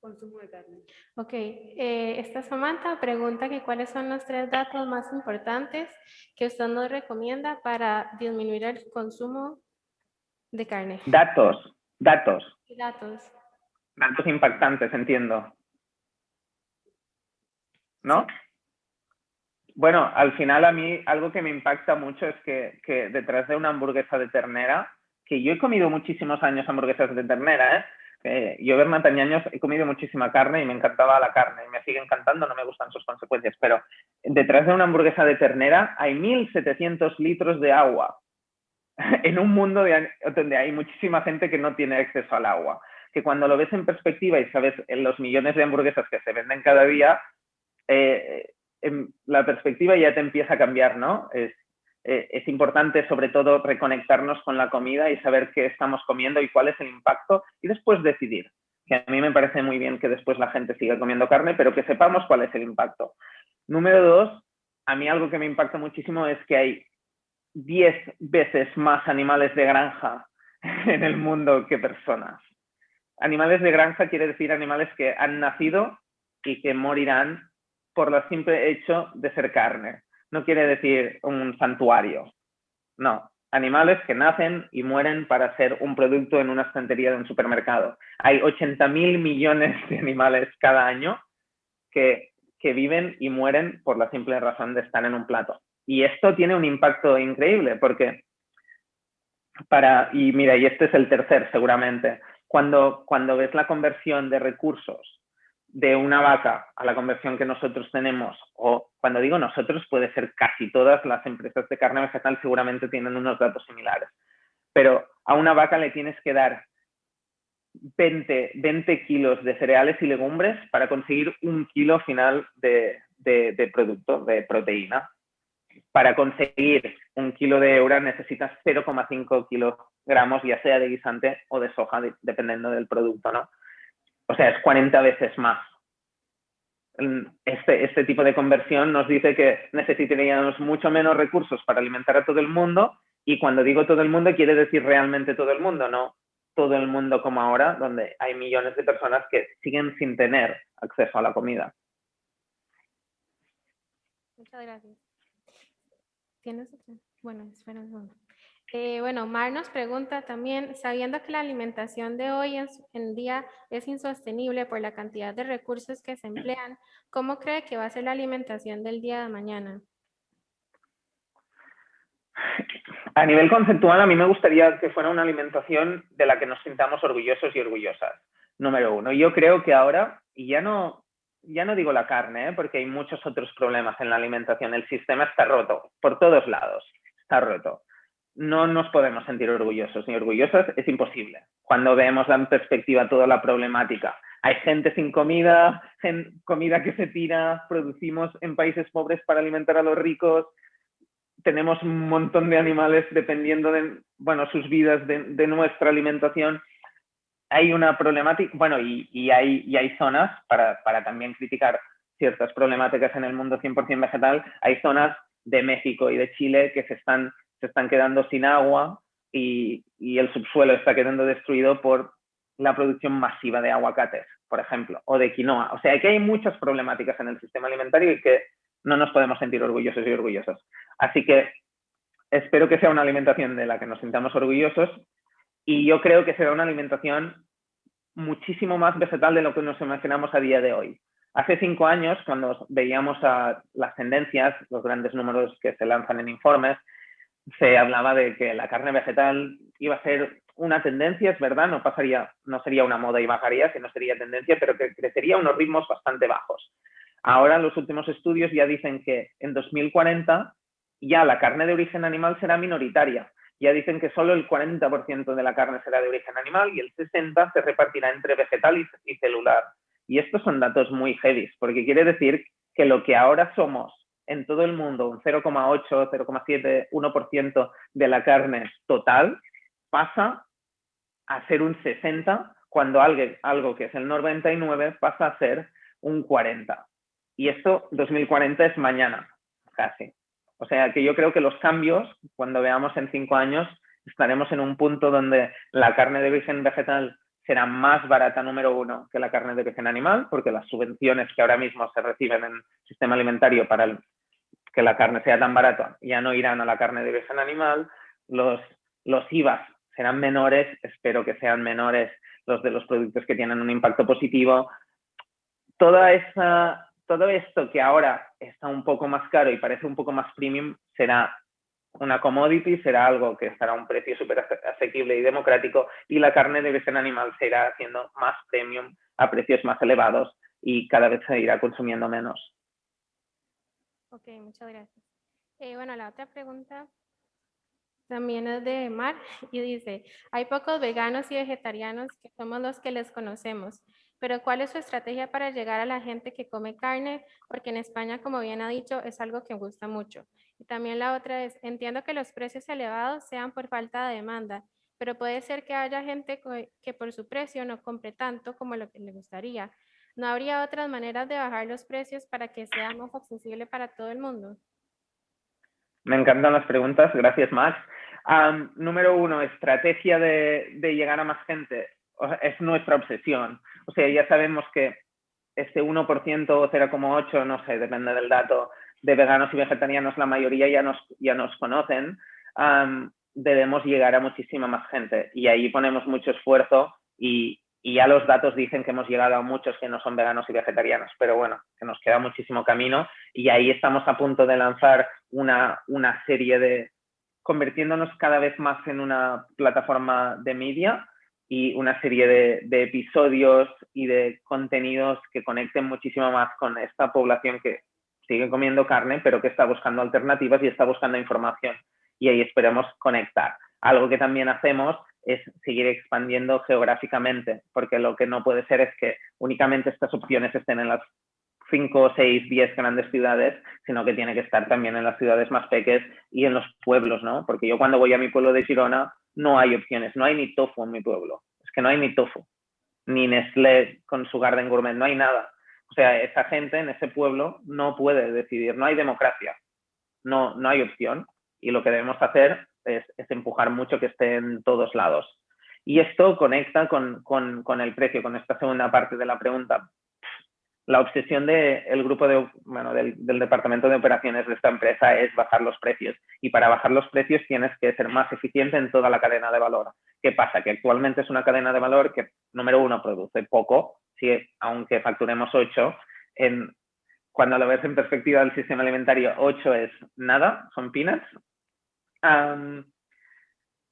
consumo de carne. Ok, esta Samantha pregunta que cuáles son los 3 datos más importantes que usted nos recomienda para disminuir el consumo de carne. Datos Datos. impactantes, entiendo. ¿No? Sí. Bueno, al final a mí algo que me impacta mucho es que detrás de una hamburguesa de ternera, que yo he comido muchísimos años hamburguesas de ternera, yo, Bernat, años he comido muchísima carne y me encantaba la carne y me sigue encantando, no me gustan sus consecuencias, pero detrás de una hamburguesa de ternera hay 1.700 litros de agua en un mundo donde hay muchísima gente que no tiene acceso al agua, que cuando lo ves en perspectiva y sabes en los millones de hamburguesas que se venden cada día, la perspectiva ya te empieza a cambiar, ¿no? Es importante, sobre todo, reconectarnos con la comida y saber qué estamos comiendo y cuál es el impacto y después decidir. Que a mí me parece muy bien que después la gente siga comiendo carne, pero que sepamos cuál es el impacto. Número 2, a mí algo que me impacta muchísimo es que hay 10 veces más animales de granja en el mundo que personas. Animales de granja quiere decir animales que han nacido y que morirán por el simple hecho de ser carne. No quiere decir un santuario. No, animales que nacen y mueren para ser un producto en una estantería de un supermercado. Hay 80.000 millones de animales cada año que viven y mueren por la simple razón de estar en un plato. Y esto tiene un impacto increíble porque y mira, y este es el tercer seguramente, cuando ves la conversión de recursos de una vaca a la conversión que nosotros tenemos, o cuando digo nosotros puede ser casi todas las empresas de carne vegetal seguramente tienen unos datos similares, pero a una vaca le tienes que dar 20 kilos de cereales y legumbres para conseguir 1 kilo final de producto, de proteína. Para conseguir 1 kilo de eura necesitas 0,5 kilogramos, ya sea de guisante o de soja, dependiendo del producto, ¿no? O sea, es 40 veces más. Este tipo de conversión nos dice que necesitaríamos mucho menos recursos para alimentar a todo el mundo, y cuando digo todo el mundo quiere decir realmente todo el mundo, no todo el mundo como ahora, donde hay millones de personas que siguen sin tener acceso a la comida. Muchas gracias. ¿Tienes otra? Bueno, espera un segundo. Bueno, Mar nos pregunta también, sabiendo que la alimentación de hoy en día es insostenible por la cantidad de recursos que se emplean, ¿cómo cree que va a ser la alimentación del día de mañana? A nivel conceptual, a mí me gustaría que fuera una alimentación de la que nos sintamos orgullosos y orgullosas. Número 1. Yo creo que ahora, y ya no digo la carne, porque hay muchos otros problemas en la alimentación, el sistema está roto, por todos lados, está roto. No nos podemos sentir orgullosos ni orgullosas, es imposible. Cuando vemos en perspectiva toda la problemática, hay gente sin comida, comida que se tira, producimos en países pobres para alimentar a los ricos, tenemos un montón de animales dependiendo de sus vidas de nuestra alimentación. Hay una problemática, y hay zonas, para también criticar ciertas problemáticas en el mundo 100% vegetal, hay zonas de México y de Chile que se están quedando sin agua y el subsuelo está quedando destruido por la producción masiva de aguacates, por ejemplo, o de quinoa. O sea, que hay muchas problemáticas en el sistema alimentario y que no nos podemos sentir orgullosos y orgullosas. Así que espero que sea una alimentación de la que nos sintamos orgullosos, y yo creo que será una alimentación muchísimo más vegetal de lo que nos imaginamos a día de hoy. Hace 5 años, cuando veíamos las tendencias, los grandes números que se lanzan en informes, se hablaba de que la carne vegetal iba a ser una tendencia, es verdad, no sería una moda y bajaría, sino sería tendencia, pero que crecería a unos ritmos bastante bajos. Ahora los últimos estudios ya dicen que en 2040 ya la carne de origen animal será minoritaria. Ya dicen que solo el 40% de la carne será de origen animal y el 60% se repartirá entre vegetal y celular. Y estos son datos muy heavy, porque quiere decir que lo que ahora somos en todo el mundo, un 0,8, 0,7, 1% de la carne total, pasa a ser un 60% cuando algo que es el 99 pasa a ser un 40. Y esto, 2040, es mañana, casi. O sea que yo creo que los cambios, cuando veamos en 5 años, estaremos en un punto donde la carne de origen vegetal será más barata, número uno, que la carne de origen animal, porque las subvenciones que ahora mismo se reciben en el sistema alimentario para que la carne sea tan barata ya no irán a la carne de origen animal. Los IVAs serán menores, espero que sean menores los de los productos que tienen un impacto positivo. Todo esto que ahora está un poco más caro y parece un poco más premium será una commodity, será algo que estará a un precio súper asequible y democrático, y la carne de origen animal se irá haciendo más premium a precios más elevados y cada vez se irá consumiendo menos. Ok, muchas gracias. Bueno, la otra pregunta también es de Mar y dice, hay pocos veganos y vegetarianos que somos los que les conocemos, pero ¿cuál es su estrategia para llegar a la gente que come carne? Porque en España, como bien ha dicho, es algo que gusta mucho. Y también la otra es, entiendo que los precios elevados sean por falta de demanda, pero puede ser que haya gente que por su precio no compre tanto como lo que le gustaría. ¿No habría otras maneras de bajar los precios para que sea más accesible para todo el mundo? Me encantan las preguntas, gracias Max. Número uno, estrategia de llegar a más gente. Es nuestra obsesión. O sea, ya sabemos que este 1% o 0,8%, no sé, depende del dato, de veganos y vegetarianos, la mayoría ya nos conocen. Debemos llegar a muchísima más gente y ahí ponemos mucho esfuerzo y ya los datos dicen que hemos llegado a muchos que no son veganos y vegetarianos, pero bueno, que nos queda muchísimo camino y ahí estamos a punto de lanzar una serie de, convirtiéndonos cada vez más en una plataforma de media y una serie de episodios y de contenidos que conecten muchísimo más con esta población que sigue comiendo carne, pero que está buscando alternativas y está buscando información. Y ahí esperemos conectar. Algo que también hacemos es seguir expandiendo geográficamente, porque lo que no puede ser es que únicamente estas opciones estén en las 5, 6, 10 grandes ciudades, sino que tiene que estar también en las ciudades más pequeñas y en los pueblos, ¿no? Porque yo cuando voy a mi pueblo de Girona no hay opciones, no hay ni tofu en mi pueblo, es que no hay ni tofu, ni Nestlé con su Garden Gourmet, no hay nada. O sea, esa gente en ese pueblo no puede decidir, no hay democracia, no hay opción y lo que debemos hacer es empujar mucho que esté en todos lados. Y esto conecta con el precio, con esta segunda parte de la pregunta. La obsesión del grupo del departamento de operaciones de esta empresa es bajar los precios. Y para bajar los precios tienes que ser más eficiente en toda la cadena de valor. ¿Qué pasa? Que actualmente es una cadena de valor que, número uno, produce poco, aunque facturemos 8. Cuando lo ves en perspectiva del sistema alimentario, 8 es nada, son peanuts.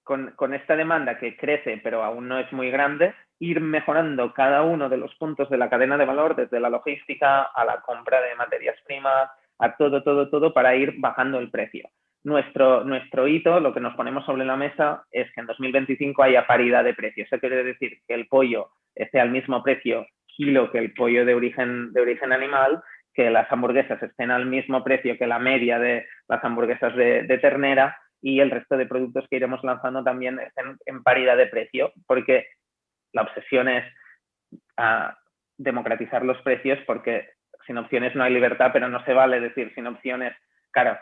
Con esta demanda que crece, pero aún no es muy grande, ir mejorando cada uno de los puntos de la cadena de valor, desde la logística a la compra de materias primas, a todo, para ir bajando el precio. Nuestro hito, lo que nos ponemos sobre la mesa, es que en 2025 haya paridad de precios. Eso quiere decir que el pollo esté al mismo precio kilo que el pollo de origen animal, que las hamburguesas estén al mismo precio que la media de las hamburguesas de ternera, y el resto de productos que iremos lanzando también estén en paridad de precio, porque la obsesión es democratizar los precios, porque sin opciones no hay libertad, pero no se vale decir sin opciones, claro,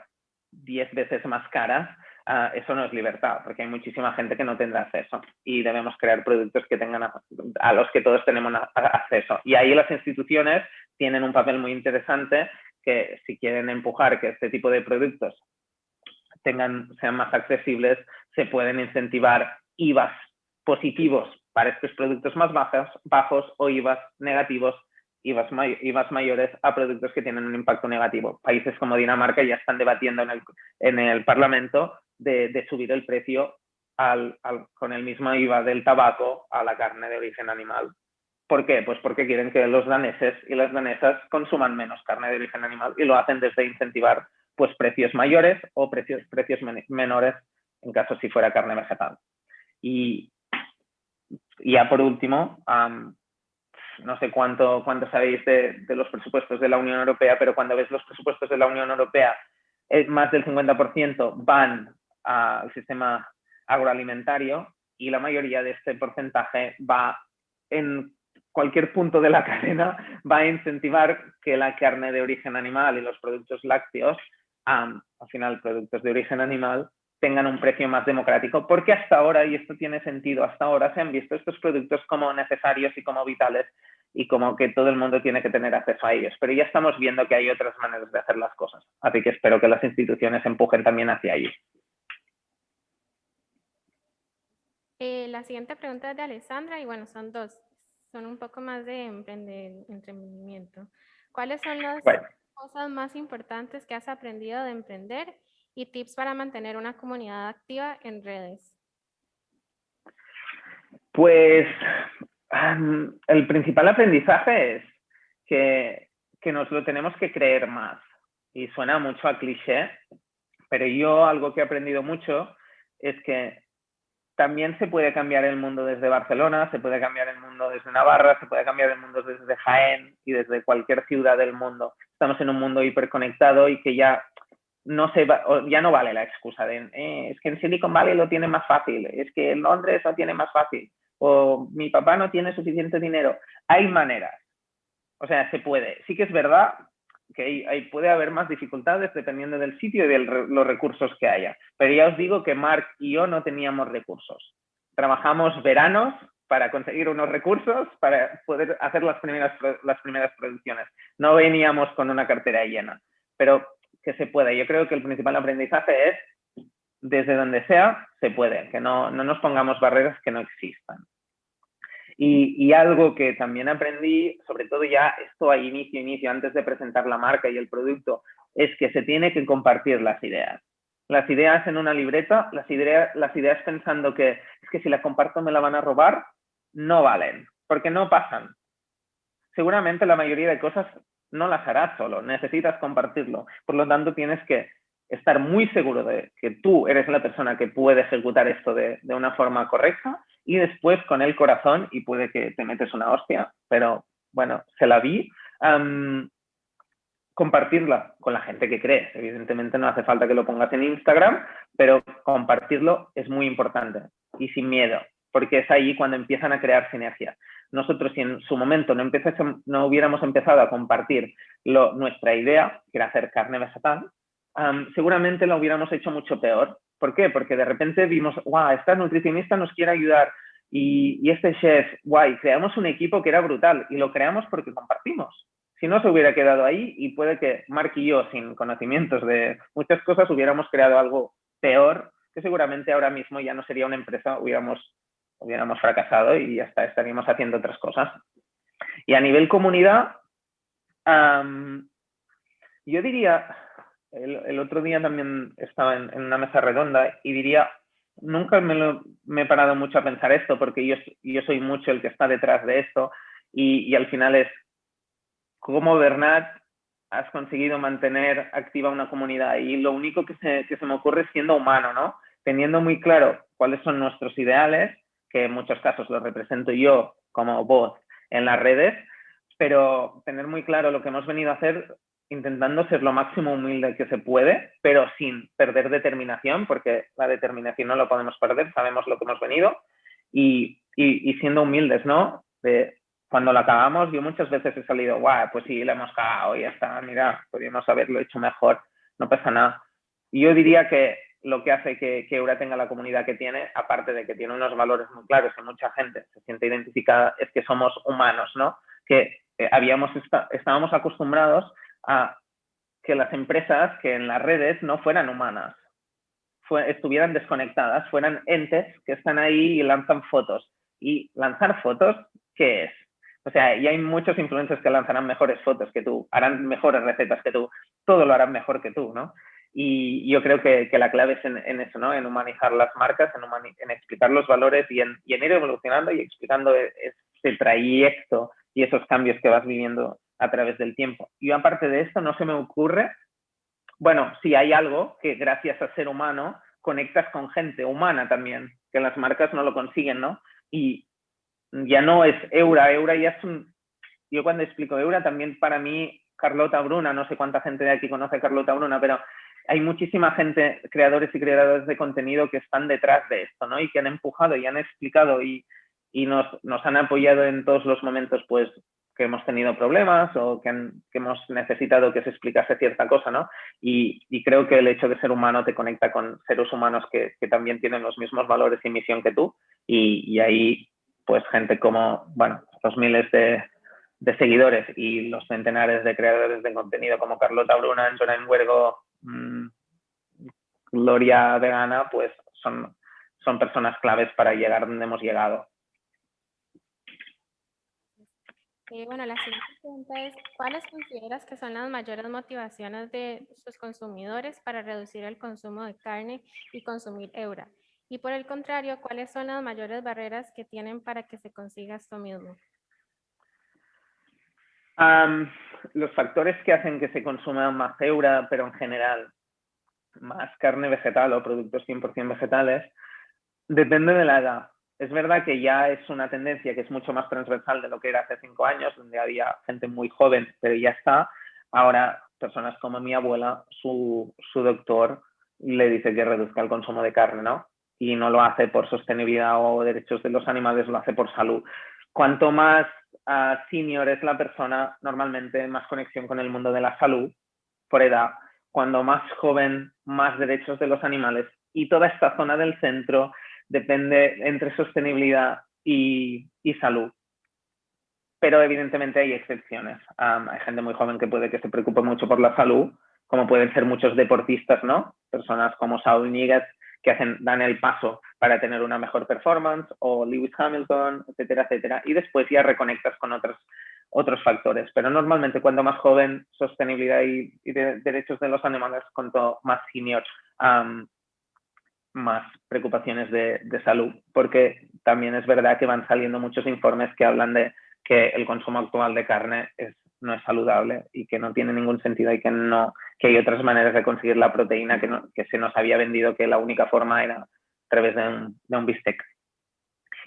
10 veces más caras, eso no es libertad, porque hay muchísima gente que no tendrá acceso y debemos crear productos que tengan a los que todos tenemos acceso. Y ahí las instituciones tienen un papel muy interesante, que si quieren empujar que este tipo de productos sean más accesibles, se pueden incentivar IVAs positivos para estos productos más bajos o IVAs negativos, IVAs mayores a productos que tienen un impacto negativo. Países como Dinamarca ya están debatiendo en el Parlamento de subir el precio con el mismo IVA del tabaco a la carne de origen animal. ¿Por qué? Pues porque quieren que los daneses y las danesas consuman menos carne de origen animal y lo hacen desde incentivar pues precios mayores o precios menores en caso si fuera carne vegetal. Y ya por último, no sé cuánto sabéis de los presupuestos de la Unión Europea, pero cuando ves los presupuestos de la Unión Europea, más del 50% van al sistema agroalimentario y la mayoría de este porcentaje va en cualquier punto de la cadena va a incentivar que la carne de origen animal y los productos lácteos, al final productos de origen animal, tengan un precio más democrático, porque hasta ahora, y esto tiene sentido, hasta ahora se han visto estos productos como necesarios y como vitales y como que todo el mundo tiene que tener acceso a ellos. Pero ya estamos viendo que hay otras maneras de hacer las cosas. Así que espero que las instituciones empujen también hacia allí. La siguiente pregunta es de Alessandra y bueno, son dos. Son un poco más de emprendimiento. ¿Cuáles son las cosas más importantes que has aprendido de emprender y tips para mantener una comunidad activa en redes? Pues el principal aprendizaje es que nos lo tenemos que creer más. Y suena mucho a cliché, pero yo algo que he aprendido mucho es que también se puede cambiar el mundo desde Barcelona, se puede cambiar el mundo desde Navarra, se puede cambiar el mundo desde Jaén y desde cualquier ciudad del mundo. Estamos en un mundo hiperconectado y que ya no vale la excusa de es que en Silicon Valley lo tiene más fácil, es que en Londres lo tiene más fácil, o mi papá no tiene suficiente dinero. Hay maneras. O sea, se puede. Sí que es verdad que puede haber más dificultades dependiendo del sitio y de los recursos que haya. Pero ya os digo que Marc y yo no teníamos recursos. Trabajamos veranos para conseguir unos recursos para poder hacer las primeras producciones. No veníamos con una cartera llena, pero que se puede. Yo creo que el principal aprendizaje es desde donde sea, se puede, que no nos pongamos barreras que no existan. Y algo que también aprendí, sobre todo ya esto a inicio, antes de presentar la marca y el producto, es que se tiene que compartir las ideas. Las ideas en una libreta, las ideas pensando que es que si la comparto me la van a robar, no valen, porque no pasan. Seguramente la mayoría de cosas no las harás solo, necesitas compartirlo. Por lo tanto, tienes que estar muy seguro de que tú eres la persona que puede ejecutar esto de una forma correcta y después con el corazón, y puede que te metes una hostia, pero bueno, se la vi, compartirla con la gente que crees. Evidentemente no hace falta que lo pongas en Instagram, pero compartirlo es muy importante y sin miedo, porque es ahí cuando empiezan a crear sinergias. Nosotros, si en su momento no hubiéramos empezado a compartir nuestra idea, que era hacer carne vegetal, seguramente lo hubiéramos hecho mucho peor. ¿Por qué? Porque de repente vimos, wow, esta nutricionista nos quiere ayudar y este chef, guay, creamos un equipo que era brutal y lo creamos porque compartimos. Si no, se hubiera quedado ahí y puede que Marc y yo, sin conocimientos de muchas cosas, hubiéramos creado algo peor, que seguramente ahora mismo ya no sería una empresa, hubiéramos fracasado y ya estaríamos haciendo otras cosas. Y a nivel comunidad, yo diría, el otro día también estaba en una mesa redonda y diría, nunca me he parado mucho a pensar esto porque yo soy mucho el que está detrás de esto y al final es cómo, Bernat, has conseguido mantener activa una comunidad. Y lo único que se me ocurre es siendo humano, ¿no? Teniendo muy claro cuáles son nuestros ideales, que en muchos casos los represento yo como voz en las redes, pero tener muy claro lo que hemos venido a hacer intentando ser lo máximo humilde que se puede, pero sin perder determinación, porque la determinación no la podemos perder, sabemos lo que hemos venido, y siendo humildes, ¿no? Cuando la cagamos, yo muchas veces he salido, guau, pues sí, la hemos cagado, ya está, mira, podríamos haberlo hecho mejor, no pasa nada. Y yo diría que lo que hace que Eura tenga la comunidad que tiene, aparte de que tiene unos valores muy claros y mucha gente se siente identificada, es que somos humanos, ¿no? Que estábamos acostumbrados a que las empresas, que en las redes no fueran humanas, estuvieran desconectadas, fueran entes que están ahí y lanzan fotos. Y lanzar fotos, ¿qué es? O sea, y hay muchos influencers que lanzarán mejores fotos que tú, harán mejores recetas que tú, todo lo harán mejor que tú, ¿no? Y yo creo que la clave es en eso, ¿no? En humanizar las marcas, en explicar los valores y en ir evolucionando y explicando ese trayecto y esos cambios que vas viviendo a través del tiempo. Y aparte de esto, no se me ocurre, bueno, sí hay algo que gracias a ser humano conectas con gente humana también, que las marcas no lo consiguen, ¿no? Y ya no es Eura ya es yo cuando explico Eura también para mí Carlota Bruna, no sé cuánta gente de aquí conoce a Carlota Bruna, pero hay muchísima gente, creadores y creadoras de contenido que están detrás de esto, ¿no? Y que han empujado y han explicado y y nos han apoyado en todos los momentos pues que hemos tenido problemas o que hemos necesitado que se explicase cierta cosa, ¿no? Y creo que el hecho de ser humano te conecta con seres humanos que también tienen los mismos valores y misión que tú, y ahí pues gente como, bueno, los miles de seguidores y los centenares de creadores de contenido como Carlota Bruna, Antonin Huergo, Gloria Vegana, pues son personas claves para llegar donde hemos llegado. Bueno, la siguiente pregunta es, ¿cuáles consideras que son las mayores motivaciones de sus consumidores para reducir el consumo de carne y consumir Eura? Y por el contrario, ¿cuáles son las mayores barreras que tienen para que se consiga esto mismo? Los factores que hacen que se consuma más Eura, pero en general más carne vegetal o productos 100% vegetales, depende de la edad. Es verdad que ya es una tendencia que es mucho más transversal de lo que era hace 5 años, donde había gente muy joven, pero ya está. Ahora, personas como mi abuela, su doctor le dice que reduzca el consumo de carne, ¿no? Y no lo hace por sostenibilidad o derechos de los animales, lo hace por salud. Cuanto más senior es la persona, normalmente más conexión con el mundo de la salud, por edad. Cuando más joven, más derechos de los animales. Y toda esta zona del centro depende entre sostenibilidad y salud. Pero evidentemente hay excepciones. Hay gente muy joven que puede que se preocupe mucho por la salud, como pueden ser muchos deportistas, ¿no? Personas como Saul Niguez que dan el paso para tener una mejor performance, o Lewis Hamilton, etcétera, etcétera. Y después ya reconectas con otros factores. Pero normalmente cuanto más joven, sostenibilidad y derechos de los animales, cuanto más senior, más preocupaciones de salud, porque también es verdad que van saliendo muchos informes que hablan de que el consumo actual de carne no es saludable y que no tiene ningún sentido y que hay otras maneras de conseguir la proteína que se nos había vendido que la única forma era a través de un bistec.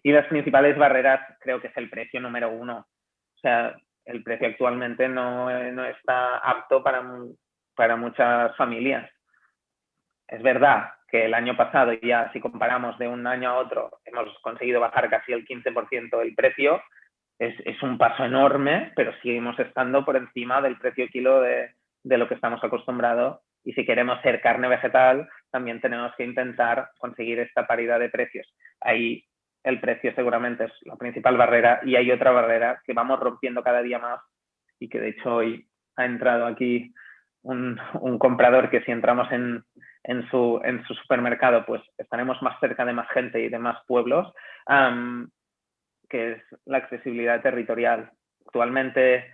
Y las principales barreras creo que es el precio número 1. O sea, el precio actualmente no está apto para muchas familias. Es verdad que el año pasado, ya si comparamos de un año a otro, hemos conseguido bajar casi el 15% el precio. Es un paso enorme, pero seguimos estando por encima del precio kilo de lo que estamos acostumbrados. Y si queremos ser carne vegetal, también tenemos que intentar conseguir esta paridad de precios. Ahí el precio seguramente es la principal barrera, y hay otra barrera que vamos rompiendo cada día más, y que de hecho hoy ha entrado aquí un comprador que si entramos en su supermercado, pues estaremos más cerca de más gente y de más pueblos, que es la accesibilidad territorial. Actualmente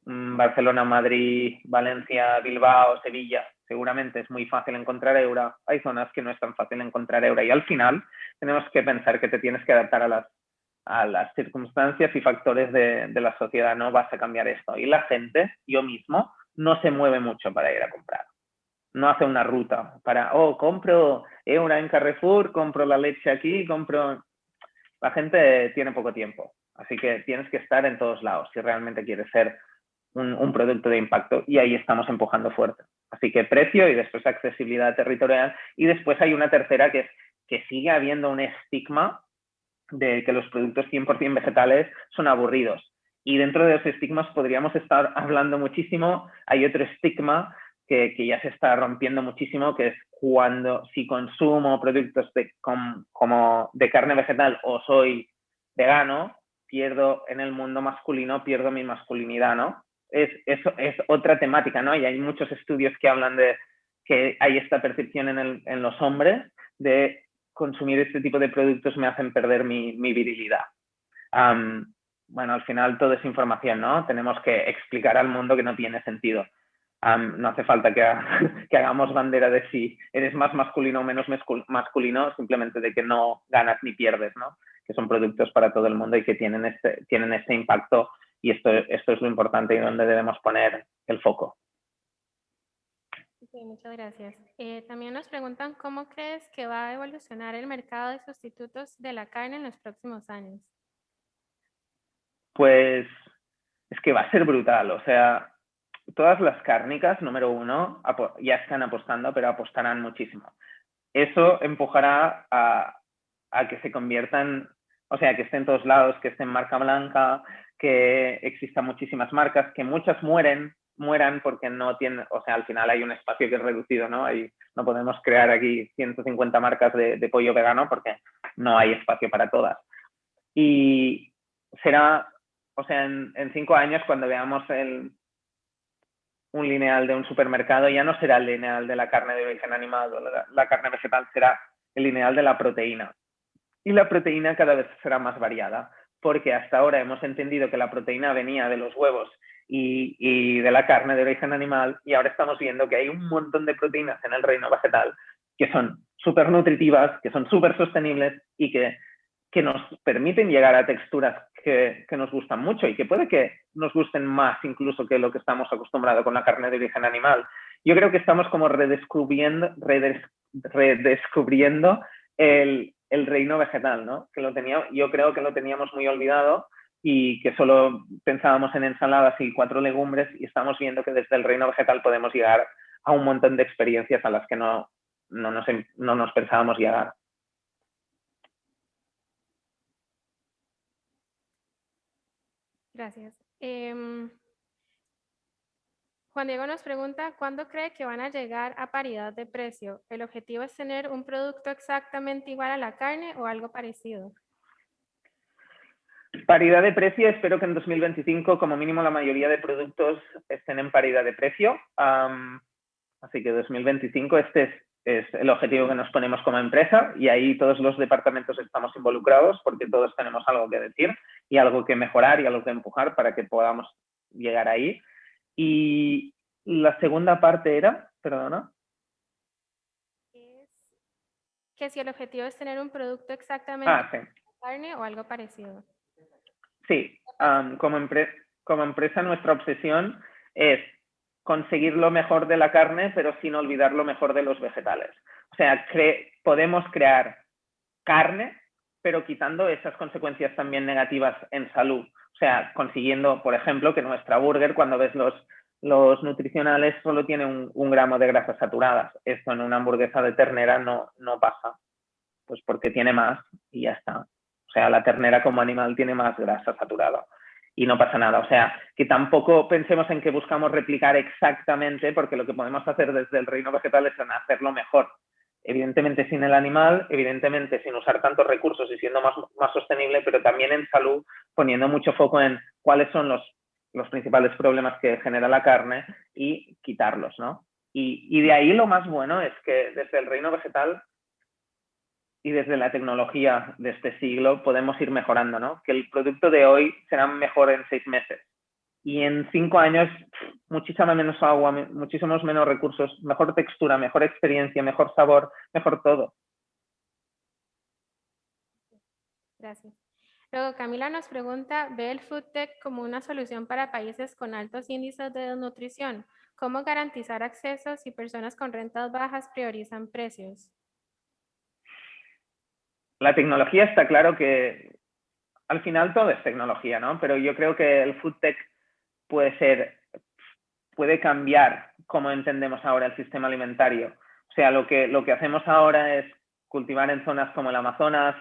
Barcelona, Madrid, Valencia, Bilbao, Sevilla, seguramente es muy fácil encontrar Eura. Hay zonas que no es tan fácil encontrar Eura, y al final tenemos que pensar que te tienes que adaptar a las circunstancias y factores de la sociedad. No vas a cambiar esto. Y la gente, yo mismo, no se mueve mucho para ir a comprar. No hace una ruta para, compro Eura en Carrefour, compro la leche aquí, La gente tiene poco tiempo, así que tienes que estar en todos lados si realmente quieres ser un producto de impacto, y ahí estamos empujando fuerte. Así que precio y después accesibilidad territorial, y después hay una tercera que es que sigue habiendo un estigma de que los productos 100% vegetales son aburridos. Y dentro de los estigmas podríamos estar hablando muchísimo. Hay otro estigma que ya se está rompiendo muchísimo, que es si consumo productos como de carne vegetal o soy vegano, pierdo en el mundo masculino, pierdo mi masculinidad, ¿no? Eso es otra temática, ¿no? Y hay muchos estudios que hablan de que hay esta percepción en los hombres de consumir este tipo de productos me hacen perder mi virilidad. Bueno, al final todo es información, ¿no? Tenemos que explicar al mundo que no tiene sentido. No hace falta que hagamos bandera de si eres más masculino o menos masculino, simplemente de que no ganas ni pierdes, ¿no? Que son productos para todo el mundo y que tienen este impacto, y esto es lo importante y donde debemos poner el foco. Sí, muchas gracias. También nos preguntan cómo crees que va a evolucionar el mercado de sustitutos de la carne en los próximos años. Pues es que va a ser brutal. O sea, todas las cárnicas, número 1, ya están apostando, pero apostarán muchísimo. Eso empujará a que se conviertan O sea, que esté en todos lados, que esté en marca blanca, que existan muchísimas marcas, que muchas mueran porque no tienen, o sea, al final hay un espacio que es reducido, ¿no? No podemos crear aquí 150 marcas de pollo vegano porque no hay espacio para todas. Y será, o sea, en 5 años cuando veamos un lineal de un supermercado, ya no será el lineal de la carne de origen animal o la carne vegetal, será el lineal de la proteína. Y la proteína cada vez será más variada, porque hasta ahora hemos entendido que la proteína venía de los huevos y de la carne de origen animal, y ahora estamos viendo que hay un montón de proteínas en el reino vegetal que son súper nutritivas, que son súper sostenibles y que nos permiten llegar a texturas que nos gustan mucho y que puede que nos gusten más incluso que lo que estamos acostumbrados con la carne de origen animal. Yo creo que estamos como redescubriendo el reino vegetal, ¿no? Yo creo que lo teníamos muy olvidado y que solo pensábamos en ensaladas y 4 legumbres, y estamos viendo que desde el reino vegetal podemos llegar a un montón de experiencias a las que no nos pensábamos llegar. Gracias. Juan Diego nos pregunta, ¿cuándo cree que van a llegar a paridad de precio? ¿El objetivo es tener un producto exactamente igual a la carne o algo parecido? Paridad de precio, espero que en 2025 como mínimo la mayoría de productos estén en paridad de precio. Así que 2025 este es el objetivo que nos ponemos como empresa, y ahí todos los departamentos estamos involucrados porque todos tenemos algo que decir y algo que mejorar y algo que empujar para que podamos llegar ahí. Y la segunda parte era, perdona. Es que si el objetivo es tener un producto exactamente Sí. igual a la carne o algo parecido. Sí, como empresa nuestra obsesión es conseguir lo mejor de la carne, pero sin olvidar lo mejor de los vegetales. O sea, podemos crear carne, pero quitando esas consecuencias también negativas en salud. O sea, consiguiendo, por ejemplo, que nuestra burger, cuando ves los nutricionales, solo tiene un gramo de grasas saturadas. Esto en una hamburguesa de ternera no pasa, pues porque tiene más y ya está. O sea, la ternera como animal tiene más grasa saturada y no pasa nada. O sea, que tampoco pensemos en que buscamos replicar exactamente, porque lo que podemos hacer desde el reino vegetal es hacerlo mejor. Evidentemente sin el animal, evidentemente sin usar tantos recursos y siendo más sostenible, pero también en salud, poniendo mucho foco en cuáles son los principales problemas que genera la carne y quitarlos, ¿no? Y de ahí lo más bueno es que desde el reino vegetal y desde la tecnología de este siglo podemos ir mejorando, ¿no? Que el producto de hoy será mejor en 6 meses. Y en 5 años, muchísima menos agua, muchísimos menos recursos, mejor textura, mejor experiencia, mejor sabor, mejor todo. Gracias. Luego Camila nos pregunta, ¿ve el food tech como una solución para países con altos índices de desnutrición? ¿Cómo garantizar acceso si personas con rentas bajas priorizan precios? La tecnología está claro que al final todo es tecnología, ¿no? Pero yo creo que el food tech puede cambiar cómo entendemos ahora el sistema alimentario. O sea, lo que hacemos ahora es cultivar en zonas como el Amazonas,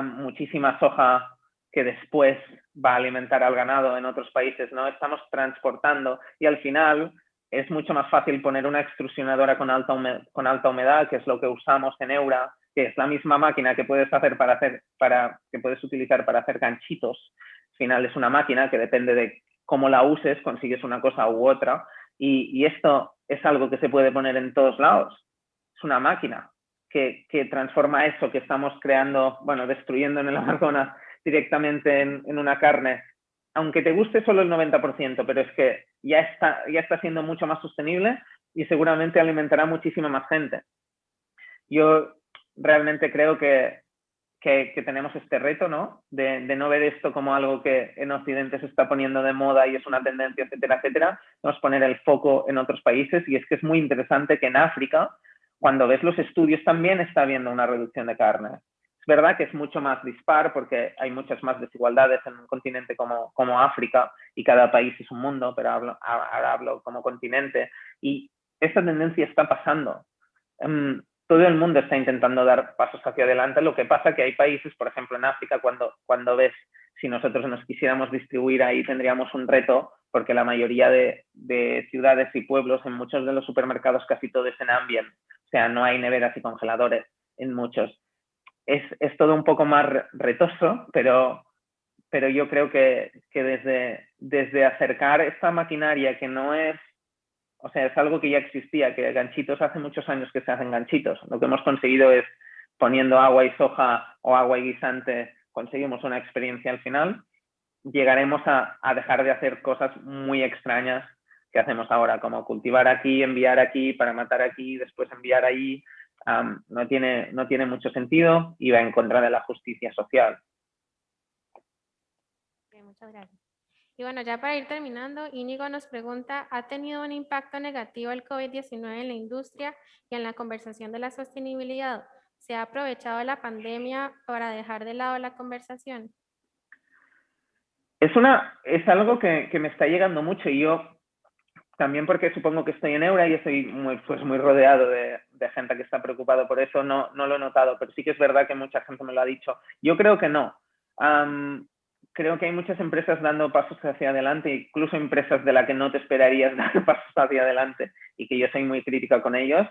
muchísima soja que después va a alimentar al ganado en otros países, ¿no? Estamos transportando y al final es mucho más fácil poner una extrusionadora con alta humedad, que es lo que usamos en Eura, que es la misma máquina que puedes que puedes utilizar para hacer ganchitos. Al final es una máquina que depende de cómo la uses, consigues una cosa u otra, y esto es algo que se puede poner en todos lados. Es una máquina que transforma eso que estamos creando, bueno, destruyendo en el Amazonas directamente en una carne, aunque te guste solo el 90%, pero es que ya está siendo mucho más sostenible y seguramente alimentará muchísima más gente. Yo realmente creo que tenemos este reto, ¿no? De no ver esto como algo que en Occidente se está poniendo de moda y es una tendencia, etcétera, etcétera. Vamos a poner el foco en otros países, y es que es muy interesante que en África, cuando ves los estudios, también está habiendo una reducción de carne. Es verdad que es mucho más dispar porque hay muchas más desigualdades en un continente como África, y cada país es un mundo, pero ahora hablo como continente, y esta tendencia está pasando. todo el mundo está intentando dar pasos hacia adelante. Lo que pasa que hay países, por ejemplo en África, cuando ves, si nosotros nos quisiéramos distribuir ahí tendríamos un reto, porque la mayoría de ciudades y pueblos, en muchos de los supermercados casi todo es en ambient, o sea, no hay neveras y congeladores en muchos. Es todo un poco más retoso, pero yo creo que desde acercar esta maquinaria que no es, o sea, es algo que ya existía, que ganchitos hace muchos años que se hacen ganchitos. Lo que hemos conseguido es, poniendo agua y soja o agua y guisante, conseguimos una experiencia al final. Llegaremos a dejar de hacer cosas muy extrañas que hacemos ahora, como cultivar aquí, enviar aquí, para matar aquí, después enviar ahí. No tiene mucho sentido y va en contra de la justicia social. Ok, muchas gracias. Y bueno, ya para ir terminando, Íñigo nos pregunta, ¿ha tenido un impacto negativo el COVID-19 en la industria y en la conversación de la sostenibilidad? ¿Se ha aprovechado la pandemia para dejar de lado la conversación? Es algo que me está llegando mucho, y yo también, porque supongo que estoy en Eura y estoy muy rodeado de gente que está preocupado por eso, no lo he notado, pero sí que es verdad que mucha gente me lo ha dicho. Yo creo que no. Creo que hay muchas empresas dando pasos hacia adelante, incluso empresas de las que no te esperarías dar pasos hacia adelante, y que yo soy muy crítica con ellos,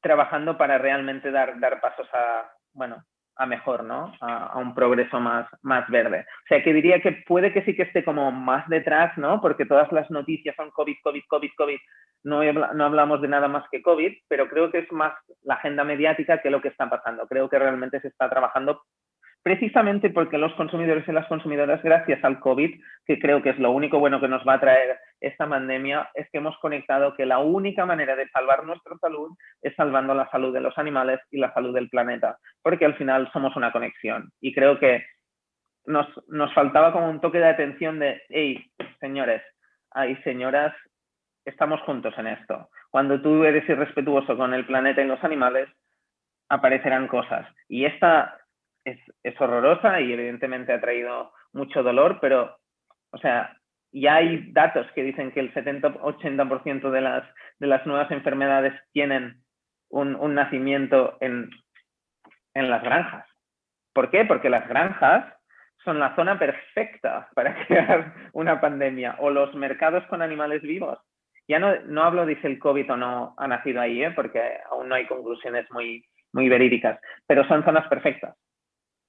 trabajando para realmente dar pasos a mejor, ¿no? A un progreso más verde. O sea, que diría que puede que sí que esté como más detrás, ¿no? Porque todas las noticias son COVID, COVID, COVID, COVID. No hablamos de nada más que COVID, pero creo que es más la agenda mediática que lo que está pasando. Creo que realmente se está trabajando precisamente porque los consumidores y las consumidoras, gracias al COVID, que creo que es lo único bueno que nos va a traer esta pandemia, es que hemos conectado que la única manera de salvar nuestra salud es salvando la salud de los animales y la salud del planeta, porque al final somos una conexión. Y creo que nos faltaba como un toque de atención de, hey, señores y señoras, estamos juntos en esto. Cuando tú eres irrespetuoso con el planeta y los animales, aparecerán cosas. Y esta es horrorosa y evidentemente ha traído mucho dolor, pero, o sea, ya hay datos que dicen que el 70-80% de las nuevas enfermedades tienen un nacimiento en las granjas. ¿Por qué? Porque las granjas son la zona perfecta para crear una pandemia, o los mercados con animales vivos. Ya no hablo de si el COVID o no ha nacido ahí, porque aún no hay conclusiones muy verídicas, pero son zonas perfectas.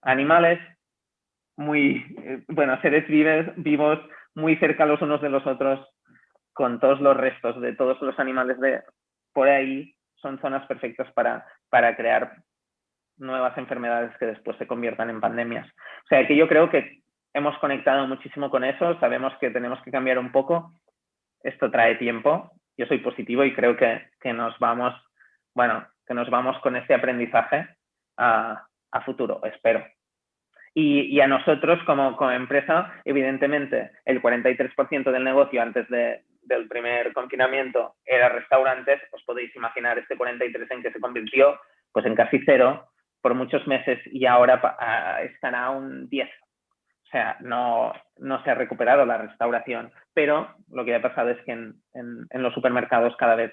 Animales seres vivos muy cerca los unos de los otros, con todos los restos de todos los animales de por ahí, son zonas perfectas para crear nuevas enfermedades que después se conviertan en pandemias. O sea, que yo creo que hemos conectado muchísimo con eso, sabemos que tenemos que cambiar un poco, esto trae tiempo, yo soy positivo y creo que nos vamos con este aprendizaje a futuro, espero. Y a nosotros como empresa, evidentemente, el 43% del negocio antes del primer confinamiento era restaurantes. Os podéis imaginar este 43% en que se convirtió pues en casi cero por muchos meses, y ahora estará un 10%. O sea, no se ha recuperado la restauración, pero lo que ha pasado es que en los supermercados cada vez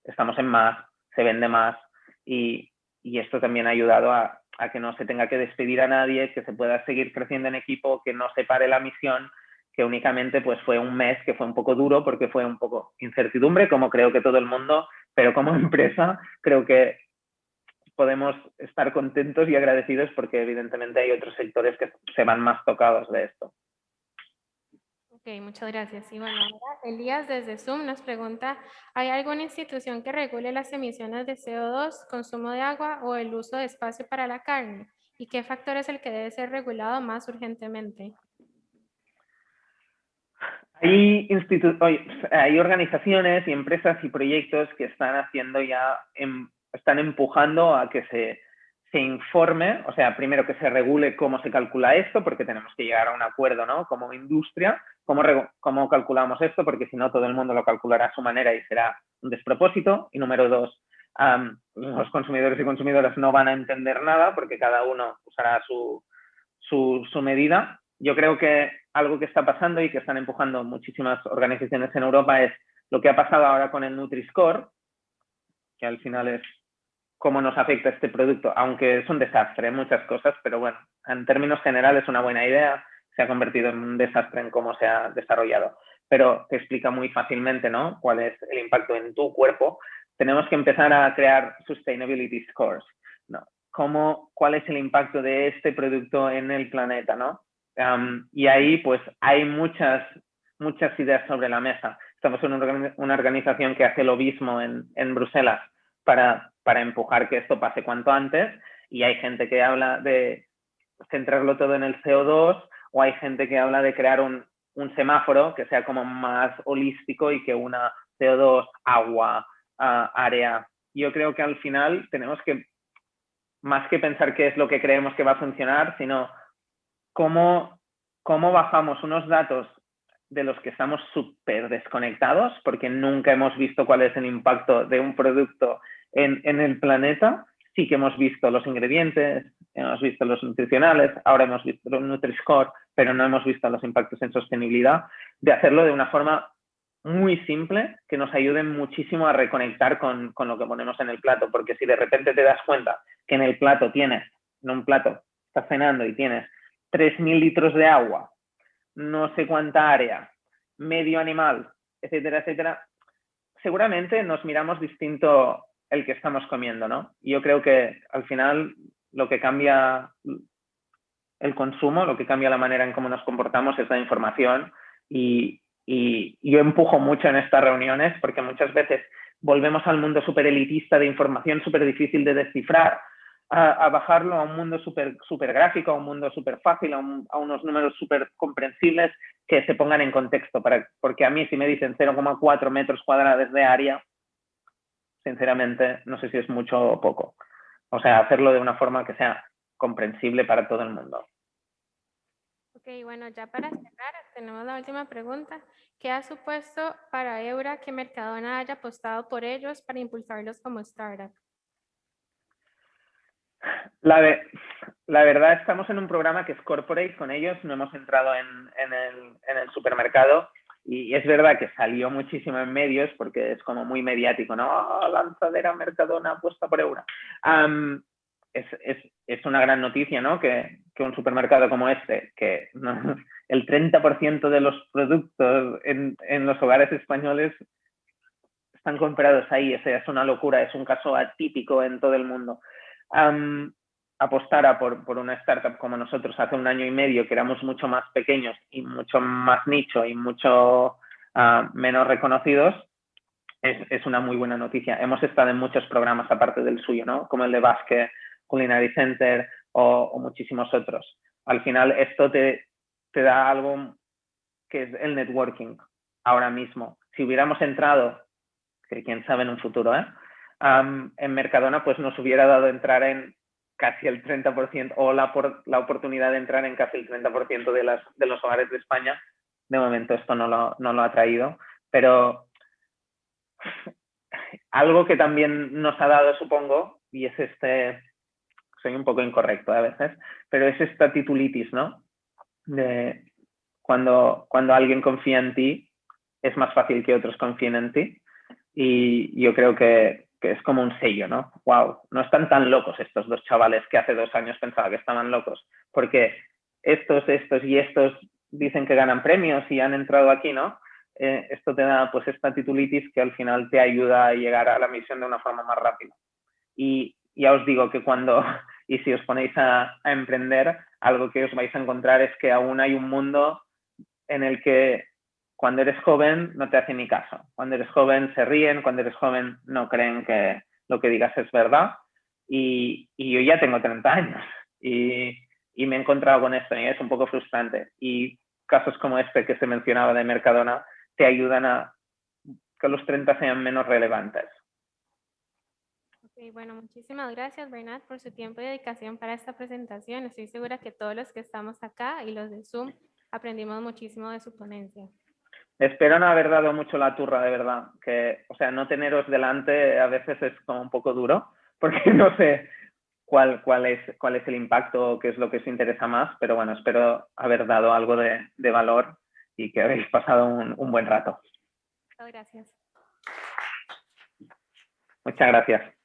estamos en más, se vende más, y esto también ha ayudado a que no se tenga que despedir a nadie, que se pueda seguir creciendo en equipo, que no se pare la misión, que únicamente pues fue un mes que fue un poco duro porque fue un poco incertidumbre, como creo que todo el mundo, pero como empresa creo que podemos estar contentos y agradecidos porque evidentemente hay otros sectores que se van más tocados de esto. Ok, muchas gracias. Y bueno, ahora Elías desde Zoom nos pregunta, ¿hay alguna institución que regule las emisiones de CO2, consumo de agua o el uso de espacio para la carne? ¿Y qué factor es el que debe ser regulado más urgentemente? Hay organizaciones y empresas y proyectos que están haciendo están empujando a que se informe, o sea, primero que se regule cómo se calcula esto, porque tenemos que llegar a un acuerdo, ¿no? Como industria, cómo calculamos esto, porque si no todo el mundo lo calculará a su manera y será un despropósito. Y número dos, los consumidores y consumidoras no van a entender nada porque cada uno usará su medida. Yo creo que algo que está pasando y que están empujando muchísimas organizaciones en Europa es lo que ha pasado ahora con el Nutri-Score, que al final es cómo nos afecta este producto, aunque es un desastre en muchas cosas, pero bueno, en términos generales es una buena idea, se ha convertido en un desastre en cómo se ha desarrollado, pero te explica muy fácilmente, ¿no?, cuál es el impacto en tu cuerpo. Tenemos que empezar a crear sustainability scores, ¿no? ¿Cuál es el impacto de este producto en el planeta, ¿no? Y ahí pues hay muchas ideas sobre la mesa. Estamos en una organización que hace lobismo en Bruselas para empujar que esto pase cuanto antes, y hay gente que habla de centrarlo todo en el CO2, o hay gente que habla de crear un semáforo que sea como más holístico y que una CO2, agua, área. Yo creo que al final tenemos que, más que pensar qué es lo que creemos que va a funcionar, sino cómo bajamos unos datos de los que estamos súper desconectados, porque nunca hemos visto cuál es el impacto de un producto en el planeta. Sí que hemos visto los ingredientes, hemos visto los nutricionales, ahora hemos visto los Nutri-Score, pero no hemos visto los impactos en sostenibilidad, de hacerlo de una forma muy simple que nos ayude muchísimo a reconectar con lo que ponemos en el plato, porque si de repente te das cuenta que en el plato tienes, en un plato, estás cenando y tienes 3.000 litros de agua, no sé cuánta área, medio animal, etcétera, etcétera, seguramente nos miramos distinto el que estamos comiendo, ¿no? Y yo creo que al final lo que cambia el consumo, lo que cambia la manera en cómo nos comportamos es la información, y yo empujo mucho en estas reuniones porque muchas veces volvemos al mundo súper elitista de información súper difícil de descifrar, a bajarlo a un mundo súper gráfico, a un mundo súper fácil, a unos números súper comprensibles que se pongan en contexto, porque a mí si me dicen 0,4 metros cuadrados de área, sinceramente no sé si es mucho o poco. O sea, hacerlo de una forma que sea comprensible para todo el mundo. Ok, bueno, ya para cerrar, tenemos la última pregunta. ¿Qué ha supuesto para Eura que Mercadona haya apostado por ellos para impulsarlos como startup? La verdad, estamos en un programa que es corporate con ellos, no hemos entrado en el supermercado, y es verdad que salió muchísimo en medios porque es como muy mediático, ¿no? Oh, lanzadera Mercadona apuesta por Eura. Es una gran noticia, ¿no? Que un supermercado como este, que no, el 30% de los productos en los hogares españoles están comprados ahí. O sea, es una locura, es un caso atípico en todo el mundo. Apostara por una startup como nosotros hace 1 año y medio, que éramos mucho más pequeños y mucho más nicho y mucho menos reconocidos, es una muy buena noticia. Hemos estado en muchos programas aparte del suyo, ¿no? Como el de Basque Culinary Center o muchísimos otros. Al final esto te da algo que es el networking ahora mismo. Si hubiéramos entrado, que quién sabe en un futuro, en Mercadona, pues nos hubiera dado entrar en casi el 30%, o la oportunidad de entrar en casi el 30% de los hogares de España. De momento esto no lo ha traído, pero algo que también nos ha dado, supongo, y es soy un poco incorrecto a veces, pero es esta titulitis, ¿no? De cuando alguien confía en ti, es más fácil que otros confíen en ti. Y yo creo que es como un sello, ¿no? Wow, no están tan locos estos 2 chavales que hace 2 años pensaba que estaban locos, porque estos y estos dicen que ganan premios y han entrado aquí, ¿no? Esto te da pues esta titulitis que al final te ayuda a llegar a la misión de una forma más rápida. Y ya os digo que y si os ponéis a emprender, algo que os vais a encontrar es que aún hay un mundo en el que cuando eres joven no te hacen ni caso. Cuando eres joven se ríen, cuando eres joven no creen que lo que digas es verdad. Y yo ya tengo 30 años y me he encontrado con esto y es un poco frustrante. Y casos como este que se mencionaba de Mercadona te ayudan a que los 30 sean menos relevantes. Ok, bueno, muchísimas gracias, Bernat, por su tiempo y dedicación para esta presentación. Estoy segura que todos los que estamos acá y los de Zoom aprendimos muchísimo de su ponencia. Espero no haber dado mucho la turra, de verdad. Que, o sea, no teneros delante a veces es como un poco duro, porque no sé cuál es el impacto o qué es lo que os interesa más, pero bueno, espero haber dado algo de valor y que habéis pasado un buen rato. Muchas gracias. Muchas gracias.